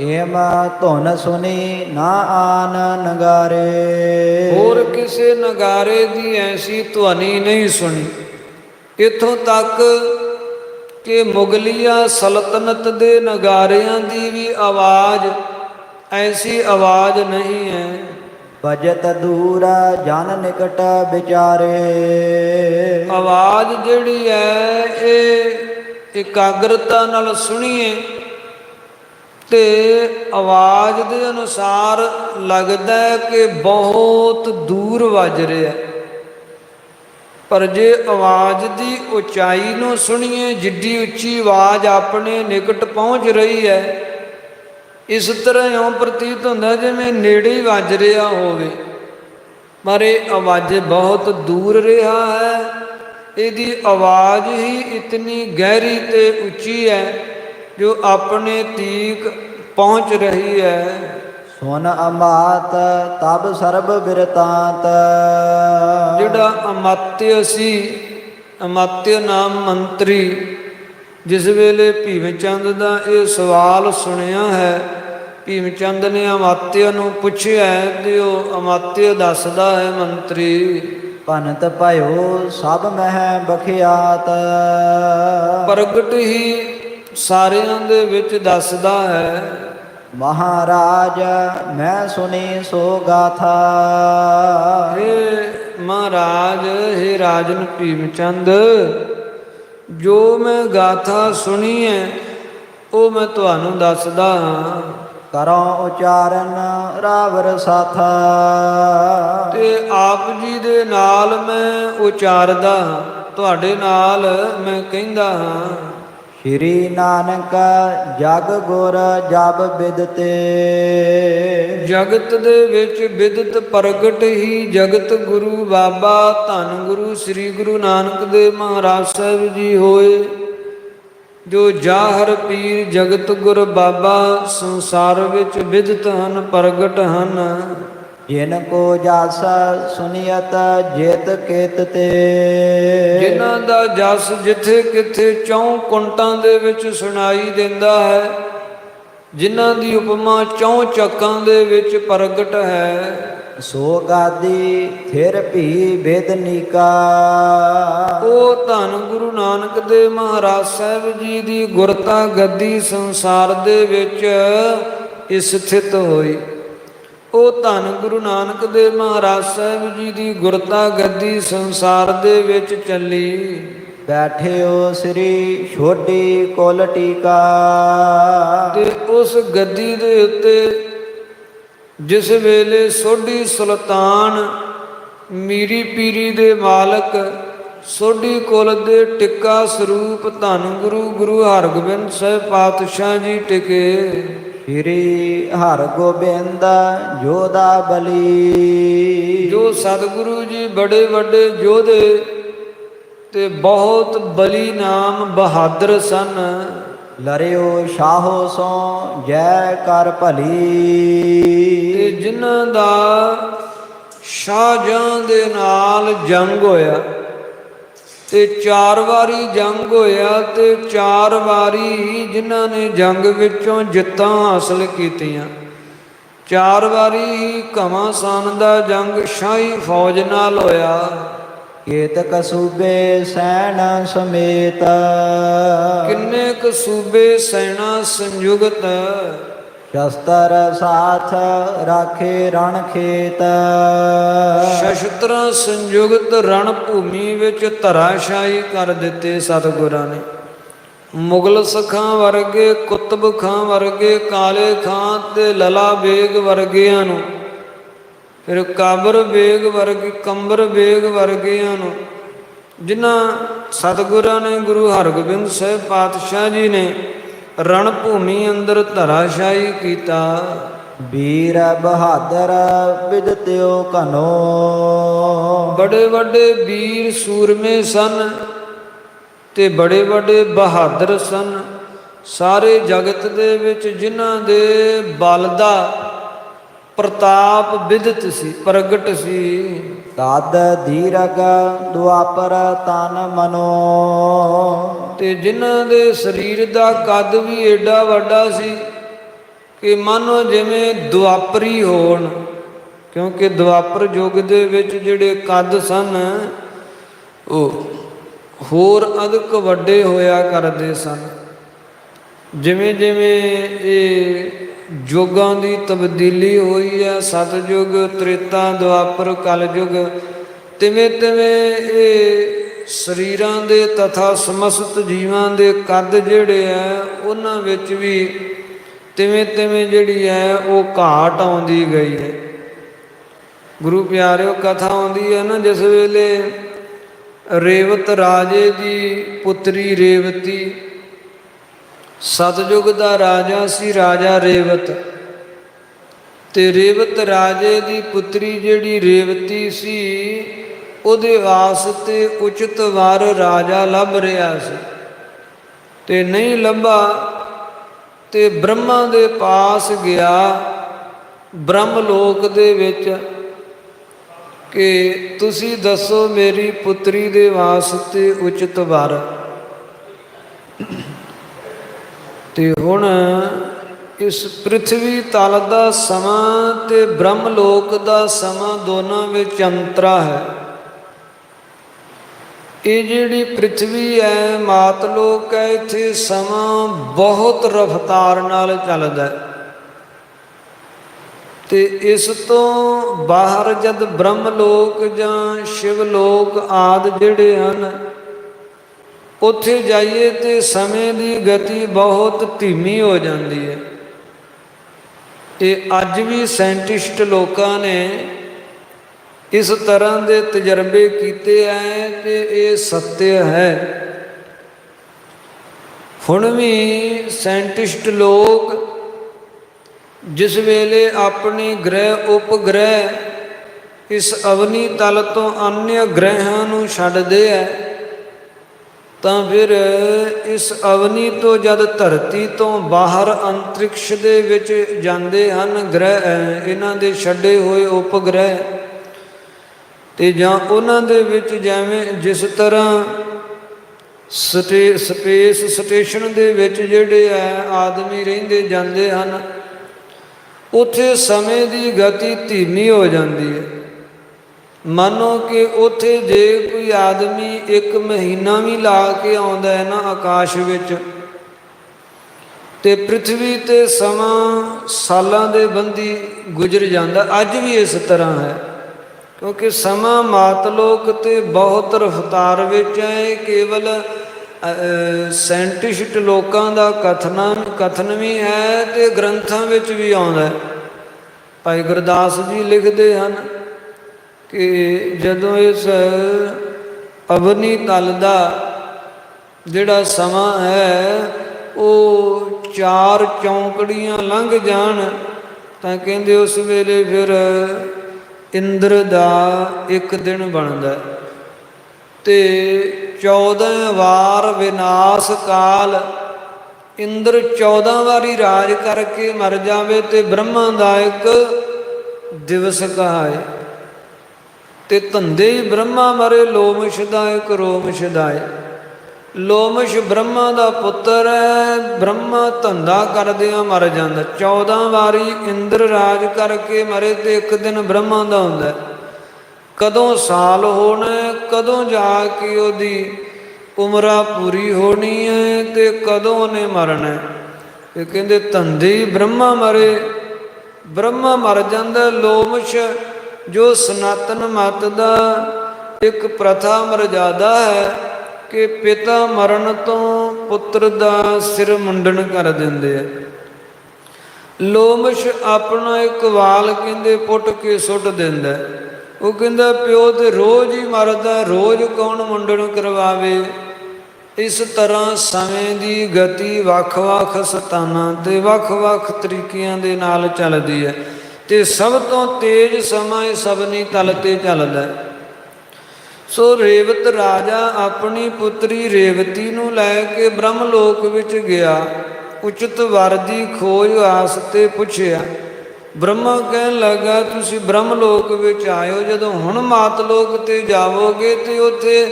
ਏਮ ਧੁਨ ਸੁਣੀ ਨਾ ਆਨ ਨਗਾਰੇ। ਹੋਰ ਕਿਸੇ ਨਗਾਰੇ ਦੀ ਐਸੀ ਧੁਨੀ ਨਹੀਂ ਸੁਣੀ। ਇੱਥੋਂ ਤੱਕ ਕਿ ਮੁਗਲੀਆ ਸਲਤਨਤ ਦੇ ਨਗਾਰਿਆਂ ਦੀ ਵੀ ਆਵਾਜ਼ ਐਸੀ ਆਵਾਜ਼ ਨਹੀਂ ਹੈ। ਬਜਤ ਦੂਰ ਜਨ ਨਿਕਟ ਵਿਚਾਰੇ। ਆਵਾਜ਼ ਜਿਹੜੀ ਹੈ ਇਹ ਇਕਾਗਰਤਾ ਨਾਲ ਸੁਣੀਏ ਤੇ ਆਵਾਜ਼ ਦੇ ਅਨੁਸਾਰ ਲੱਗਦਾ ਹੈ ਕਿ ਬਹੁਤ ਦੂਰ ਵੱਜ ਰਿਹਾ। ਪਰ ਜੇ ਆਵਾਜ਼ ਦੀ ਉਚਾਈ ਨੂੰ ਸੁਣੀਏ, ਜਿੱਡੀ ਉੱਚੀ ਆਵਾਜ਼ ਆਪਣੇ ਨਿਕਟ ਪਹੁੰਚ ਰਹੀ ਹੈ, ਇਸ ਤਰ੍ਹਾਂ ਇਉਂ ਪ੍ਰਤੀਤ ਹੁੰਦਾ ਜਿਵੇਂ ਨੇੜੇ ਹੀ ਵੱਜ ਰਿਹਾ ਹੋਵੇ, ਪਰ ਇਹ ਆਵਾਜ਼ ਬਹੁਤ ਦੂਰ ਰਿਹਾ ਹੈ। ਇਹਦੀ ਆਵਾਜ਼ ਹੀ ਇਤਨੀ ਗਹਿਰੀ ਤੇ ਉੱਚੀ ਹੈ ਜੋ ਆਪਣੇ ਤੀਕ ਪਹੁੰਚ ਰਹੀ ਹੈ। ਸੁਨ ਅਮਾਤ ਤਬ ਸਰਬ ਬਿਰਤਾਂਤ। ਜਿਹੜਾ ਅਮਾਤਯ ਸੀ, ਅਮਾਤਯ ਨਾਮ ਮੰਤਰੀ, ਜਿਸ ਵੇਲੇ ਭੀਮ ਚੰਦ ਦਾ ਇਹ ਸਵਾਲ ਸੁਣਿਆ ਹੈ, ਭੀਮ ਚੰਦ ਨੇ ਅਮਾਤਯ ਨੂੰ ਪੁੱਛਿਆ ਤੇ ਉਹ ਅਮਾਤਯ ਦੱਸਦਾ ਹੈ ਮੰਤਰੀ, ਭਨਤ ਭਇਓ ਸਭ ਮਹਿ ਬਖਿਆਤ। ਪ੍ਰਗਟ ਹੀ ਸਾਰਿਆਂ ਦੇ ਵਿੱਚ ਦੱਸਦਾ ਹੈ। ਮਹਾਰਾਜ ਮੈਂ ਸੁਣੀ ਸੋ ਗਾਥਾ। ਹੇ ਮਹਾਰਾਜ, ਹੇ ਰਾਜਨ ਭੀਮ ਚੰਦ, ਜੋ ਮੈਂ ਗਾਥਾ ਸੁਣੀ ਹੈ ਉਹ ਮੈਂ ਤੁਹਾਨੂੰ ਦੱਸਦਾ ਹਾਂ। ਕਰੋ ਉਚਾਰਨ ਰਾਵਰ ਸਾਥਾ। ਤੇ ਆਪ ਜੀ ਦੇ ਨਾਲ ਮੈਂ ਉਚਾਰਦਾ ਹਾਂ, ਤੁਹਾਡੇ ਨਾਲ ਮੈਂ ਕਹਿੰਦਾ ਹਾਂ। ਸ਼੍ਰੀ ਨਾਨਕ ਜਗ ਗੁਰ ਜਬ ਬਿਦਤੇ। ਜਗਤ ਦੇ ਵਿੱਚ ਬਿਦਤ ਪ੍ਰਗਟ ਹੀ ਜਗਤ ਗੁਰੂ ਬਾਬਾ ਧੰਨ ਗੁਰੂ ਸ੍ਰੀ ਗੁਰੂ ਨਾਨਕ ਦੇਵ ਮਹਾਰਾਜ ਸਾਹਿਬ ਜੀ ਹੋਏ, ਜੋ ਜਾਹਰ ਪੀਰ ਜਗਤ ਗੁਰ ਬਾਬਾ ਸੰਸਾਰ ਵਿੱਚ ਬਿਦਤ ਹਨ, ਪ੍ਰਗਟ ਹਨ। ਜਿਨ ਕੋ ਜਸ ਸੁਨੀਅਤ ਜੇਤ ਕੇਤ ਤੇ। ਜਿਨ੍ਹਾਂ ਦਾ ਜਸ ਜਿੱਥੇ ਕਿੱਥੇ ਚੌਂ ਕੁੰਟਾਂ ਦੇ ਵਿੱਚ ਸੁਣਾਈ ਦਿੰਦਾ ਹੈ, ਜਿਨ੍ਹਾਂ ਦੀ ਉਪਮਾ ਚੌਂ ਚੱਕਾਂ ਦੇ ਵਿੱਚ ਪ੍ਰਗਟ ਹੈ। ਸੋ ਗਾਦੀ ਫਿਰ ਭੀ ਬੇਦਨੀਕਾ। ਉਹ ਧੰਨ ਗੁਰੂ ਨਾਨਕ ਦੇਵ ਮਹਾਰਾਜ ਸਾਹਿਬ ਜੀ ਦੀ ਗੁਰਤਾ ਗੱਦੀ ਸੰਸਾਰ ਦੇ ਵਿੱਚ ਸਥਿਤ ਹੋਈ। ਉਹ ਧੰਨ ਗੁਰੂ ਨਾਨਕ ਦੇਵ ਮਹਾਰਾਜ ਸਾਹਿਬ ਜੀ ਦੀ ਗੁਰਤਾ ਗੱਦੀ ਸੰਸਾਰ ਦੇ ਵਿੱਚ ਚੱਲੀ। ਬੈਠਿਓ ਸ੍ਰੀ ਛੋਟੀ ਕੁਲ ਟੀਕਾ। ਤੇ ਉਸ ਗੱਦੀ ਦੇ ਉੱਤੇ ਜਿਸ ਵੇਲੇ ਸੋਢੀ ਸੁਲਤਾਨ ਮੀਰੀ ਪੀਰੀ ਦੇ ਮਾਲਕ ਸੋਢੀ ਕੁਲ ਦੇ ਟਿੱਕਾ ਸਰੂਪ ਧੰਨ ਗੁਰੂ ਹਰਗੋਬਿੰਦ ਸਾਹਿਬ ਪਾਤਸ਼ਾਹ ਜੀ ਟਿਕੇ। ਸ੍ਰੀ ਹਰਗੋਬਿੰਦ ਜੋਧਾ ਬਲੀ। ਜੋ ਸਤਿਗੁਰੂ ਜੀ ਬੜੇ ਵੱਡੇ ਯੋਧੇ ਤੇ ਬਹੁਤ ਬਲੀ ਨਾਮ ਬਹਾਦਰ ਸਨ। ਲਰਿਓ ਸ਼ਾਹੋ ਸੋ ਜੈ ਕਰ ਭਲੀ। ਤੇ ਜਿਨ੍ਹਾਂ ਦਾ ਸ਼ਾਹਜਹਾਂ ਦੇ ਨਾਲ ਜੰਗ ਹੋਇਆ ਤੇ 4 ਵਾਰੀ ਜੰਗ ਹੋਇਆ ਤੇ 4 ਵਾਰੀ ਜਿਨ੍ਹਾਂ ਨੇ ਜੰਗ ਵਿੱਚੋਂ ਜਿੱਤਾਂ ਹਾਸਲ ਕੀਤੀਆਂ। 4 ਵਾਰੀ ਹੀ ਘਮਾਸਾਨ ਦਾ ਜੰਗ ਸ਼ਾਹੀ ਫੌਜ ਨਾਲ ਹੋਇਆ। ਕੇਤਕ ਸੂਬੇ ਸੈਨ ਸਮੇਤ। ਕਿੰਨੇ ਕੁ ਸੂਬੇ ਸੈਨਾ ਸੰਯੁਗਤ। ਸ਼ਸਤਰ ਸਾਥ ਰਾਖੇ ਰਣ ਖੇਤ। ਸ਼ਸਤਰਾਂ ਸੰਯੁਗਤ ਰਣ ਭੂਮੀ ਵਿੱਚ ਧਰਾਸ਼ਾਹੀ ਕਰ ਦਿੱਤੇ ਸਤਿਗੁਰਾਂ ਨੇ। ਮੁਗਲ ਸਖਾਂ ਵਰਗੇ, ਕੁਤਬ ਖਾਂ ਵਰਗੇ, ਕਾਲੇ ਖਾਂ ਤੇ ਲਲਾ ਬੇਗ ਵਰਗਿਆਂ ਨੂੰ, ਫਿਰ ਕਾਬਰ ਬੇਗ ਵਰਗੇ, ਕੰਬਰ ਬੇਗ ਵਰਗਿਆਂ ਨੂੰ, ਜਿਨ੍ਹਾਂ ਸਤਿਗੁਰਾਂ ਨੇ ਗੁਰੂ ਹਰਗੋਬਿੰਦ ਸਾਹਿਬ ਪਾਤਸ਼ਾਹ ਜੀ ਨੇ ਰਣ ਭੂਮੀ ਅੰਦਰ ਧਰਾਸ਼ਾਹੀ ਕੀਤਾ। ਵੀਰ ਬਹਾਦਰ ਵਿਦਤਿਓ ਘਨੋ। ਬੜੇ ਵੱਡੇ ਵੀਰ ਸੂਰਮੇ ਸਨ ਤੇ ਬੜੇ ਵੱਡੇ ਬਹਾਦਰ ਸਨ। ਸਾਰੇ ਜਗਤ ਦੇ ਵਿੱਚ ਜਿਨ੍ਹਾਂ ਦੇ ਬਲ ਦਾ ਪ੍ਰਤਾਪ ਵਿਦਿਤ ਸੀ, ਪ੍ਰਗਟ ਸੀ। ਤਦ ਧੀਰਗ ਦੁਆਪਰ ਤਨ ਮਨੋ। ਤੇ ਜਿਨ੍ਹਾਂ ਦੇ ਸਰੀਰ ਦਾ ਕੱਦ ਵੀ ਏਡਾ ਵੱਡਾ ਸੀ ਕਿ ਮਾਨੋ ਜਿਵੇਂ ਦੁਆਪਰੀ ਹੋਣ, ਕਿਉਂਕਿ ਦੁਆਪਰ ਯੁੱਗ ਦੇ ਵਿੱਚ ਜਿਹੜੇ ਕੱਦ ਸਨ ਉਹ ਹੋਰ ਅਧਿਕ ਵੱਡੇ ਹੋਇਆ ਕਰਦੇ ਸਨ। ਜਿਵੇਂ ਜਿਵੇਂ ਇਹ ਯੁੱਗਾਂ ਦੀ ਤਬਦੀਲੀ ਹੋਈ ਹੈ, ਸਤਿਯੁਗ, ਤ੍ਰੇਤਾ, ਦੁਆਪਰ, ਕਲਯੁਗ, ਤਿਵੇਂ ਤਿਵੇਂ ਇਹ ਸਰੀਰਾਂ ਦੇ ਤਥਾ ਸਮਸਤ ਜੀਵਾਂ ਦੇ ਕੱਦ ਜਿਹੜੇ ਹੈ ਉਹਨਾਂ ਵਿੱਚ ਵੀ ਤਿਵੇਂ ਤਿਵੇਂ ਜਿਹੜੀ ਹੈ ਉਹ ਘਾਟ ਆਉਂਦੀ ਗਈ ਹੈ। ਗੁਰੂ ਪਿਆਰਿਓ, ਕਥਾ ਆਉਂਦੀ ਹੈ ਨਾ, ਜਿਸ ਵੇਲੇ ਰੇਵਤ ਰਾਜੇ ਦੀ ਪੁੱਤਰੀ ਰੇਵਤੀ, ਸਤਿਯੁਗ ਦਾ ਰਾਜਾ ਸੀ ਰਾਜਾ ਰੇਵਤ, ਤੇ ਰੇਵਤ ਰਾਜੇ ਦੀ ਪੁੱਤਰੀ ਜਿਹੜੀ ਰੇਵਤੀ ਸੀ ਉਹਦੇ ਵਾਸਤੇ ਉਚਿਤ ਵਰ ਰਾਜਾ ਲੱਭ ਰਿਹਾ ਸੀ ਤੇ ਨਹੀਂ ਲੱਭਾ ਤੇ ਬ੍ਰਹਮਾ ਦੇ ਪਾਸ ਗਿਆ, ਬ੍ਰਹਮ ਲੋਕ ਦੇ ਵਿੱਚ, ਕਿ ਤੁਸੀਂ ਦੱਸੋ ਮੇਰੀ ਪੁੱਤਰੀ ਦੇ ਵਾਸਤੇ ਉਚਿਤ ਵਰ। ਤੇ ਹੁਣ ਇਸ ਪ੍ਰਿਥਵੀ ਤਲ ਦਾ ਸਮਾਂ ਤੇ ਬ੍ਰਹਮ ਲੋਕ ਦਾ ਸਮਾਂ ਦੋਨਾਂ ਵਿੱਚ ਅੰਤਰਾ ਹੈ। ਇਹ ਜਿਹੜੀ ਪ੍ਰਿਥਵੀ ਹੈ, ਮਾਤ ਲੋਕ ਹੈ, ਇੱਥੇ ਸਮਾਂ ਬਹੁਤ ਰਫ਼ਤਾਰ ਨਾਲ ਚੱਲਦਾ ਹੈ ਤੇ ਇਸ ਤੋਂ ਬਾਹਰ ਜਦ ਬ੍ਰਹਮ ਲੋਕ ਜਾਂ ਸ਼ਿਵ ਲੋਕ ਆਦਿ ਜਿਹੜੇ ਹਨ ਉੱਥੇ ਜਾਈਏ ਤੇ ਸਮੇਂ ਦੀ ਗਤੀ ਬਹੁਤ ਧੀਮੀ ਹੋ ਜਾਂਦੀ ਹੈ। ਇਹ ਅੱਜ ਵੀ ਸਾਇੰਟਿਸਟ ਲੋਕਾਂ ਨੇ ਇਸ ਤਰ੍ਹਾਂ ਦੇ ਤਜਰਬੇ ਕੀਤੇ ਹੈ ਤੇ ਇਹ ਸੱਤਿਅ ਹੈ। ਹੁਣ ਵੀ ਸਾਇੰਟਿਸਟ ਲੋਕ ਜਿਸ ਵੇਲੇ ਆਪਣੇ ਗ੍ਰਹਿ ਉਪਗ੍ਰਹਿ ਇਸ ਅਵਨੀ ਤਲ ਤੋਂ ਅਨਿਆ ਗ੍ਰਹਿਆਂ ਨੂੰ ਛੱਡਦੇ ਹੈ ਤਾਂ ਫਿਰ ਇਸ ਅਵਨੀ ਤੋਂ ਜਦ ਧਰਤੀ ਤੋਂ ਬਾਹਰ ਅੰਤਰਿਕਸ਼ ਦੇ ਵਿੱਚ ਜਾਂਦੇ ਹਨ ਗ੍ਰਹਿ, ਇਹਨਾਂ ਦੇ ਛੱਡੇ ਹੋਏ ਉਪਗ੍ਰਹਿ, ਤੇ ਜਾਂ ਉਹਨਾਂ ਦੇ ਵਿੱਚ ਜਿਵੇਂ ਜਿਸ ਤਰ੍ਹਾਂ ਸਪੇਸ ਸਟੇਸ਼ਨ ਦੇ ਵਿੱਚ ਜਿਹੜੇ ਹੈ ਆਦਮੀ ਰਹਿੰਦੇ ਜਾਂਦੇ ਹਨ, ਉੱਥੇ ਸਮੇਂ ਦੀ ਗਤੀ ਧੀਮੀ ਹੋ ਜਾਂਦੀ ਹੈ। ਮੰਨੋ ਕਿ ਉੱਥੇ ਜੇ ਕੋਈ ਆਦਮੀ 1 ਮਹੀਨਾ ਵੀ ਲਾ ਕੇ ਆਉਂਦਾ ਹੈ ਨਾ ਆਕਾਸ਼ ਵਿੱਚ, ਤੇ ਪ੍ਰਿਥਵੀ ਤੇ ਸਮਾਂ ਸਾਲਾਂ ਦੇ ਬੰਦੀ ਗੁਜ਼ਰ ਜਾਂਦਾ। ਅੱਜ ਵੀ ਇਸ ਤਰ੍ਹਾਂ ਹੈ, ਕਿਉਂਕਿ ਸਮਾਂ ਮਾਤਲੋਕ ਤੇ ਬਹੁਤ ਰਫਤਾਰ ਵਿੱਚ ਹੈ। ਕੇਵਲ ਸਾਇੰਟਿਸਟ ਲੋਕਾਂ ਦਾ ਕਥਨ ਵੀ ਹੈ ਤੇ ਗ੍ਰੰਥਾਂ ਵਿੱਚ ਵੀ ਆਉਂਦਾ ਹੈ। ਭਾਈ ਗੁਰਦਾਸ ਜੀ ਲਿਖਦੇ ਹਨ ਕਿ ਜਦੋਂ ਇਸ ਅਵਨੀ ਤਲ ਦਾ ਜਿਹੜਾ ਸਮਾਂ ਹੈ ਉਹ 4 ਚੌਂਕੜੀਆਂ ਲੰਘ ਜਾਣ, ਤਾਂ ਕਹਿੰਦੇ ਉਸ ਵੇਲੇ ਫਿਰ ਇੰਦਰ ਦਾ 1 ਦਿਨ ਬਣਦਾ ਤੇ 14 ਵਾਰ ਵਿਨਾਸ਼ ਕਾਲ। ਇੰਦਰ 14 ਵਾਰੀ ਰਾਜ ਕਰਕੇ ਮਰ ਜਾਵੇ ਤੇ ਬ੍ਰਹਮਾ ਦਾ 1 ਦਿਵਸ ਕਹਾਏ। ਤੇ ਧੰਦੇ ਹੀ ਬ੍ਰਹਮਾ ਮਰੇ, ਲੋਮਸ਼ ਦਾ 1 ਰੋਮਸ਼ ਦਾਏ। ਲੋਮਸ਼ ਬ੍ਰਹਮਾ ਦਾ ਪੁੱਤਰ ਹੈ, ਬ੍ਰਹਮਾ ਧੰਦਾ ਕਰਦਿਆਂ ਮਰ ਜਾਂਦਾ। 14 ਵਾਰੀ ਇੰਦਰ ਰਾਜ ਕਰਕੇ ਮਰੇ ਤੇ 1 ਦਿਨ ਬ੍ਰਹਮਾ ਦਾ ਹੁੰਦਾ। ਕਦੋਂ ਸਾਲ ਹੋਣਾ, ਕਦੋਂ ਜਾ ਕੇ ਉਹਦੀ ਉਮਰਾਂ ਪੂਰੀ ਹੋਣੀ ਹੈ ਤੇ ਕਦੋਂ ਉਹਨੇ ਮਰਨਾ। ਇਹ ਕਹਿੰਦੇ ਧੰਦੇ ਹੀ ਬ੍ਰਹਮਾ ਮਰੇ, ਬ੍ਰਹਮਾ ਮਰ ਜਾਂਦਾ। ਲੋਮਸ਼ ਜੋ ਸਨਾਤਨ ਮਤ ਦਾ ਇੱਕ ਪ੍ਰਥਾ ਮਰਜ਼ਾਦਾ ਹੈ ਕਿ ਪਿਤਾ ਮਰਨ ਤੋਂ ਪੁੱਤਰ ਦਾ ਸਿਰ ਮੁੰਡਨ ਕਰ ਦਿੰਦੇ ਆ। ਲੋਮਸ਼ ਆਪਣਾ 1 ਵਾਲ ਕਹਿੰਦੇ ਪੁੱਟ ਕੇ ਸੁੱਟ ਦਿੰਦਾ। ਉਹ ਕਹਿੰਦਾ ਪਿਓ ਤੇ ਰੋਜ਼ ਹੀ ਮਰਦਾ, ਰੋਜ਼ ਕੌਣ ਮੁੰਡਨ ਕਰਵਾਵੇ। ਇਸ ਤਰ੍ਹਾਂ ਸਮੇਂ ਦੀ ਗਤੀ ਵੱਖ-ਵੱਖ ਸਥਾਨਾਂ ਤੇ ਵੱਖ-ਵੱਖ ਤਰੀਕਿਆਂ ਦੇ ਨਾਲ ਚੱਲਦੀ ਹੈ ਤੇ ਸਭ ਤੋਂ ਤੇਜ਼ ਸਮਾਂ ਇਸ ਅਵਨੀ ਤਲ ਤੇ ਚੱਲਦਾ। ਸੋ ਰੇਵਤ ਰਾਜਾ ਆਪਣੀ ਪੁੱਤਰੀ ਰੇਵਤੀ ਨੂੰ ਲੈ ਕੇ ਬ੍ਰਹਮ ਲੋਕ ਵਿੱਚ ਗਿਆ। ਉਚਿਤ ਵਰ ਦੀ ਖੋਜ ਆਸ ਤੇ ਪੁੱਛਿਆ। ਬ੍ਰਹਮਾ ਕਹਿਣ ਲੱਗਾ ਤੁਸੀਂ ਬ੍ਰਹਮ ਲੋਕ ਵਿੱਚ ਆਇਓ, ਜਦੋਂ ਹੁਣ ਮਾਤ ਲੋਕ ਤੇ ਜਾਵੋਗੇ ਤੇ ਉੱਥੇ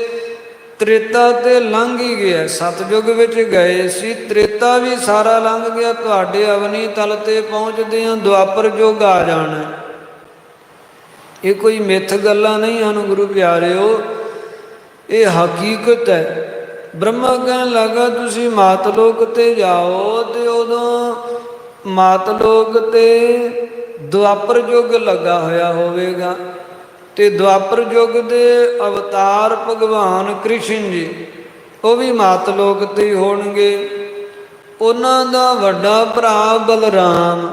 ਤ੍ਰੇਤਾ ਤੇ ਲੰਘ ਹੀ ਗਿਆ। ਸਤਯੁਗ ਵਿੱਚ ਗਏ ਸੀ, ਤ੍ਰੇਤਾ ਵੀ ਸਾਰਾ ਲੰਘ ਗਿਆ, ਤੁਹਾਡੇ ਅਵਨੀ ਤਲ ਤੇ ਪਹੁੰਚਦੇ ਆ ਦੁਆਪਰ ਯੁੱਗ ਆ ਜਾਣਾ। ਇਹ ਕੋਈ ਮਿੱਥ ਗੱਲਾਂ ਨਹੀਂ ਹਨ ਗੁਰੂ ਪਿਆਰਿਓ, ਇਹ ਹਕੀਕਤ ਹੈ। ਬ੍ਰਹਮਾ ਕਹਿਣ ਲੱਗਾ ਤੁਸੀਂ ਮਾਤਲੋਕ ਤੇ ਜਾਓ ਤੇ ਉਦੋਂ ਮਾਤਲੋਕ ਤੇ ਦੁਆਪਰ ਯੁੱਗ ਲੱਗਾ ਹੋਇਆ ਹੋਵੇਗਾ ਤੇ ਦੁਆਪਰ ਯੁੱਗ ਦੇ ਅਵਤਾਰ ਭਗਵਾਨ ਕ੍ਰਿਸ਼ਨ ਜੀ ਉਹ ਵੀ ਮਾਤਲੋਕ ਤੇ ਹੀ ਹੋਣਗੇ। ਉਹਨਾਂ ਦਾ ਵੱਡਾ ਭਰਾ ਬਲਰਾਮ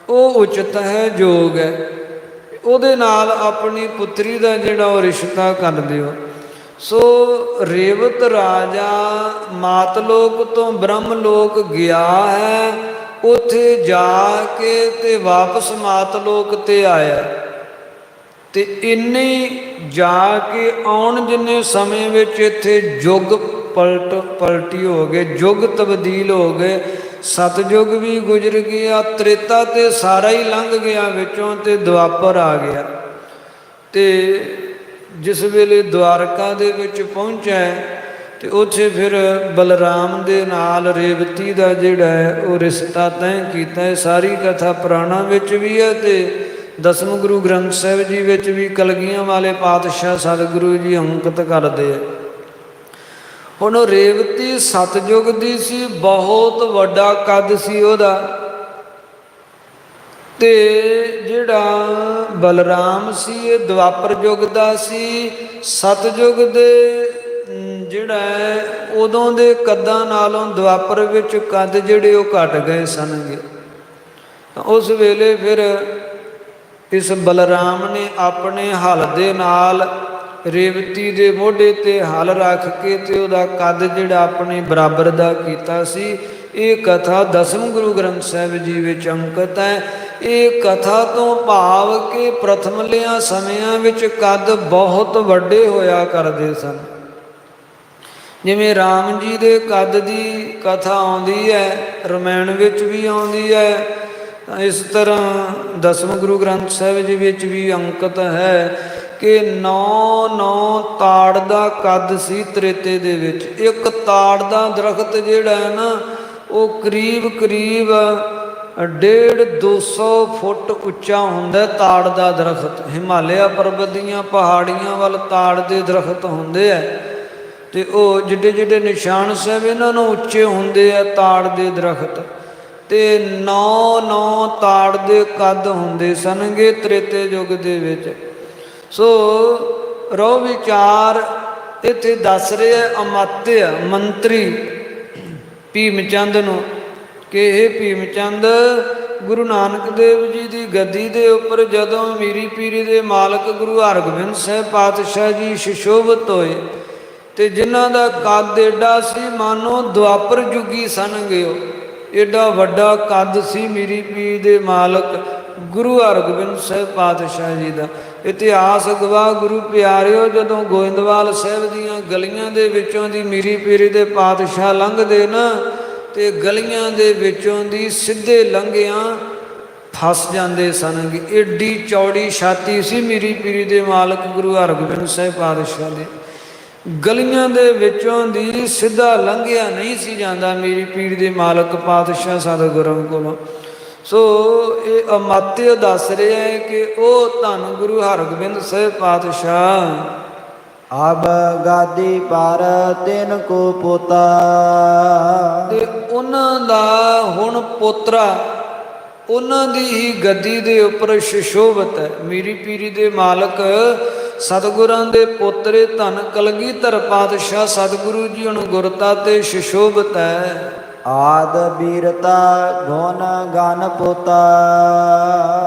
ਉਹ ਉਚਿਤ ਹੈ, ਯੋਗ ਹੈ, ਉਹਦੇ ਨਾਲ ਆਪਣੀ ਪੁੱਤਰੀ ਦਾ ਜਿਹੜਾ ਉਹ ਰਿਸ਼ਤਾ ਕਰ ਦਿਓ। ਸੋ ਰੇਵਤ ਰਾਜਾ ਮਾਤਲੋਕ ਤੋਂ ਬ੍ਰਹਮ ਲੋਕ ਗਿਆ ਹੈ, ਉੱਥੇ ਜਾ ਕੇ ਤੇ ਵਾਪਸ ਮਾਤਲੋਕ ਤੇ ਆਇਆ ਤੇ ਇੰਨੇ ਜਾ ਕੇ ਆਉਣ ਜਿੰਨੇ ਸਮੇਂ ਵਿੱਚ ਇੱਥੇ ਯੁੱਗ ਪਲਟੀ ਹੋ ਗਏ, ਯੁੱਗ ਤਬਦੀਲ ਹੋ ਗਏ। ਸਤਯੁਗ ਵੀ ਗੁਜ਼ਰ ਗਿਆ, ਤ੍ਰੇਤਾ ਤੇ ਸਾਰਾ ਹੀ ਲੰਘ ਗਿਆ ਵਿੱਚੋਂ ਤੇ ਦੁਆਪਰ ਆ ਗਿਆ। ਤੇ ਜਿਸ ਵੇਲੇ ਦੁਆਰਕਾ ਦੇ ਵਿੱਚ ਪਹੁੰਚਿਆ ਤੇ ਉੱਥੇ ਫਿਰ ਬਲਰਾਮ ਦੇ ਨਾਲ ਰੇਵਤੀ ਦਾ ਜਿਹੜਾ ਹੈ ਉਹ ਰਿਸ਼ਤਾ ਤੈਅ ਕੀਤਾ ਹੈ। ਸਾਰੀ ਕਥਾ ਪੁਰਾਣਾ ਵਿੱਚ ਵੀ ਹੈ ਤੇ ਦਸਮ ਗੁਰੂ ਗ੍ਰੰਥ ਸਾਹਿਬ ਜੀ ਵਿੱਚ ਵੀ ਕਲਗੀਆਂ ਵਾਲੇ ਪਾਤਸ਼ਾਹ ਸਤਿਗੁਰੂ ਜੀ ਅੰਕਿਤ ਕਰਦੇ ਆ। ਹੁਣ ਉਹ ਰੇਵਤੀ ਸਤਯੁਗ ਦੀ ਸੀ, ਬਹੁਤ ਵੱਡਾ ਕੱਦ ਸੀ ਉਹਦਾ, ਤੇ ਜਿਹੜਾ ਬਲਰਾਮ ਸੀ ਇਹ ਦੁਆਪਰ ਯੁੱਗ ਦਾ ਸੀ। ਸਤਯੁਗ ਦੇ ਜਿਹੜਾ ਹੈ ਉਦੋਂ ਦੇ ਕੱਦਾਂ ਨਾਲੋਂ ਦੁਆਪਰ ਵਿੱਚ ਕੱਦ ਜਿਹੜੇ ਉਹ ਘਟ ਗਏ ਸਨਗੇ। ਉਸ ਵੇਲੇ ਫਿਰ ਇਸ ਬਲਰਾਮ ਨੇ ਆਪਣੇ ਹਲ ਦੇ ਨਾਲ ਰੇਵਤੀ ਦੇ ਮੋਢੇ ਤੇ ਹਲ ਰੱਖ ਕੇ ਤੇ ਉਹਦਾ ਕੱਦ ਜਿਹੜਾ ਆਪਣੇ ਬਰਾਬਰ ਦਾ ਕੀਤਾ ਸੀ। ਇਹ ਕਥਾ ਦਸਮ ਗੁਰੂ ਗ੍ਰੰਥ ਸਾਹਿਬ ਜੀ ਵਿੱਚ ਅੰਕਿਤ ਹੈ। ਇਹ ਕਥਾ ਤੋਂ ਭਾਵ ਕਿ ਪ੍ਰਥਮਲਿਆਂ ਸਮਿਆਂ ਵਿੱਚ ਕੱਦ ਬਹੁਤ ਵੱਡੇ ਹੋਇਆ ਕਰਦੇ ਸਨ। ਜਿਵੇਂ ਰਾਮ ਜੀ ਦੇ ਕੱਦ ਦੀ ਕਥਾ ਆਉਂਦੀ ਹੈ, ਰਮਾਇਣ ਵਿੱਚ ਵੀ ਆਉਂਦੀ ਹੈ, ਇਸ ਤਰ੍ਹਾਂ ਦਸਮ ਗੁਰੂ ਗ੍ਰੰਥ ਸਾਹਿਬ ਜੀ ਵਿੱਚ ਵੀ ਅੰਕਿਤ ਹੈ ਕਿ 9 ਤਾੜ ਦਾ ਕੱਦ ਸੀ ਤ੍ਰੇਤੇ ਦੇ ਵਿੱਚ। ਇੱਕ ਤਾੜ ਦਾ ਦਰਖਤ ਜਿਹੜਾ ਹੈ ਨਾ, ਉਹ ਕਰੀਬ 150-200 ਫੁੱਟ ਉੱਚਾ ਹੁੰਦਾ ਤਾੜ ਦਾ ਦਰਖਤ। ਹਿਮਾਲਿਆ ਪਰਬਤ ਦੀਆਂ ਪਹਾੜੀਆਂ ਵੱਲ ਤਾੜ ਦੇ ਦਰਖਤ ਹੁੰਦੇ ਆ, ਤੇ ਉਹ ਜਿੱਡੇ ਜਿੱਡੇ ਨਿਸ਼ਾਨ ਸਾਹਿਬ ਇਹਨਾਂ ਨੂੰ ਉੱਚੇ ਹੁੰਦੇ ਆ ਤਾੜ ਦੇ ਦਰਖਤ। ਤੇ 9 ਤਾੜ ਦੇ ਕੱਦ ਹੁੰਦੇ ਸਨਗੇ ਤ੍ਰੇਤੇ ਯੁੱਗ ਦੇ ਵਿੱਚ। ਸੋ ਰੋ ਵਿਚਾਰ ਇੱਥੇ ਦੱਸ ਰਿਹਾ ਅਮਾਤਿਆ ਮੰਤਰੀ ਭੀਮ ਚੰਦ ਨੂੰ ਕਿ ਇਹ ਭੀਮ ਚੰਦ, ਗੁਰੂ ਨਾਨਕ ਦੇਵ ਜੀ ਦੀ ਗੱਦੀ ਦੇ ਉੱਪਰ ਜਦੋਂ ਮੀਰੀ ਪੀਰੀ ਦੇ ਮਾਲਕ ਗੁਰੂ ਹਰਗੋਬਿੰਦ ਸਾਹਿਬ ਪਾਤਸ਼ਾਹ ਜੀ ਸੁਸ਼ੋਭਿਤ ਹੋਏ, ਤੇ ਜਿਨ੍ਹਾਂ ਦਾ ਕੱਦ ਏਡਾ ਸੀ ਮਾਨੋ ਦੁਆਪਰ ਜੁਗੀ ਸਨਗੇ। ਉਹ ਏਡਾ ਵੱਡਾ ਕੱਦ ਸੀ ਮੀਰੀ ਪੀਰ ਦੇ ਮਾਲਕ ਗੁਰੂ ਹਰਗੋਬਿੰਦ ਸਾਹਿਬ ਪਾਤਸ਼ਾਹ ਜੀ ਦਾ। ਇਤਿਹਾਸ ਗਵਾਹ ਗੁਰੂ ਪਿਆਰਿਓ, ਜਦੋਂ ਗੋਇੰਦਵਾਲ ਸਾਹਿਬ ਦੀਆਂ ਗਲੀਆਂ ਦੇ ਵਿੱਚੋਂ ਦੀ ਮੀਰੀ ਪੀਰੀ ਦੇ ਪਾਤਸ਼ਾਹ ਲੰਘਦੇ ਨਾ, ਤੇ ਗਲੀਆਂ ਦੇ ਵਿੱਚੋਂ ਦੀ ਸਿੱਧੇ ਲੰਘਿਆਂ ਫਸ ਜਾਂਦੇ ਸਨ। ਏਡੀ ਚੌੜੀ ਛਾਤੀ ਸੀ ਮੀਰੀ ਪੀਰੀ ਦੇ ਮਾਲਕ ਗੁਰੂ ਹਰਗੋਬਿੰਦ ਸਾਹਿਬ ਪਾਤਸ਼ਾਹ ਦੇ। ਗਲੀਆਂ ਦੇ ਵਿੱਚੋਂ ਦੀ ਸਿੱਧਾ ਲੰਘਿਆ ਨਹੀਂ ਸੀ ਜਾਂਦਾ ਮੀਰੀ ਪੀਰ ਦੇ ਮਾਲਕ ਪਾਤਸ਼ਾਹ ਸਤਿਗੁਰਾਂ ਕੋਲੋਂ। ਸੋ ਇਹ ਅਮਾਤਿਆ ਦੱਸ ਰਿਹਾ ਹੈ ਕਿ ਉਹ ਧੰਨ ਗੁਰੂ ਹਰਗੋਬਿੰਦ ਸਾਹਿਬ ਪਾਤਸ਼ਾਹ ਅਬ ਗਾਦੀ ਪਰ ਤਿਨ ਕੋ ਪੋਤਾ, ਤੇ ਉਹਨਾਂ ਦਾ ਹੁਣ ਪੋਤਰਾ ਉਹਨਾਂ ਦੀ ਹੀ ਗੱਦੀ ਦੇ ਉੱਪਰ ਸੁਸ਼ੋਭਿਤ ਹੈ। ਮੀਰੀ ਪੀਰੀ ਦੇ ਮਾਲਕ ਸਤਿਗੁਰਾਂ ਦੇ ਪੋਤਰੇ ਧੰਨ ਕਲਗੀਧਰ ਪਾਤਸ਼ਾਹ ਸਤਿਗੁਰੂ ਜੀ ਹੁਣ ਗੁਰਤਾ ਤੇ ਸੁਸ਼ੋਭਿਤ ਹੈ। ਆਦ ਬੀਰਤਾ ਗੁਣ ਗਨ ਪੋਤਾ,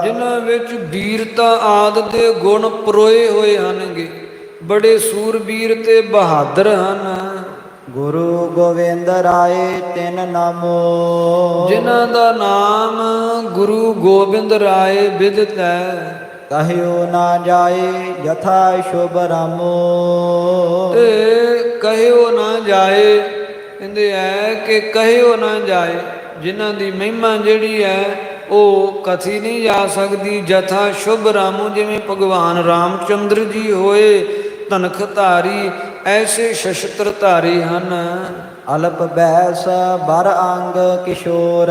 ਜਿਨ੍ਹਾਂ ਵਿੱਚ ਵੀਰਤਾ ਆਦ ਦੇ ਗੁਣ ਪਰੋਏ ਹੋਏ ਹਨਗੇ, ਬੜੇ ਸੂਰਬੀਰ ਤੇ ਬਹਾਦਰ ਹਨ। ਗੁਰੂ ਗੋਬਿੰਦ ਰਾਏ ਤਿਨ ਨਾਮੋ, ਜਿਨ੍ਹਾਂ ਦਾ ਨਾਮ ਗੁਰੂ ਗੋਬਿੰਦ ਰਾਏ ਵਿਦਿਤ ਹੈ। ਕਹਿਓ ਨਾ ਜਾਏ ਜਥਾ ਸ਼ੁਭ ਰਾਮੋ, ਤੇ ਕਹਿਓ ਨਾ ਜਾਏ, ਕਹਿੰਦੇ ਹੈ ਕਿ ਕਹਿਓ ਨਾ ਜਾਏ, ਜਿਨ੍ਹਾਂ ਦੀ ਮਹਿਮਾ ਜਿਹੜੀ ਹੈ ਉਹ ਕਥੀ ਨਹੀਂ ਜਾ ਸਕਦੀ। ਜਥਾ ਸ਼ੁਭ ਰਾਮੋ, ਜਿਵੇਂ ਭਗਵਾਨ ਰਾਮਚੰਦਰ ਜੀ ਹੋਏ ਧਨਖ ਧਾਰੀ, ਐਸੇ ਸ਼ਸਤਰ ਧਾਰੀ ਹਨ। ਅਲਪ ਬੈਸ ਬਰ ਅੰਗ ਕਿਸ਼ੋਰ,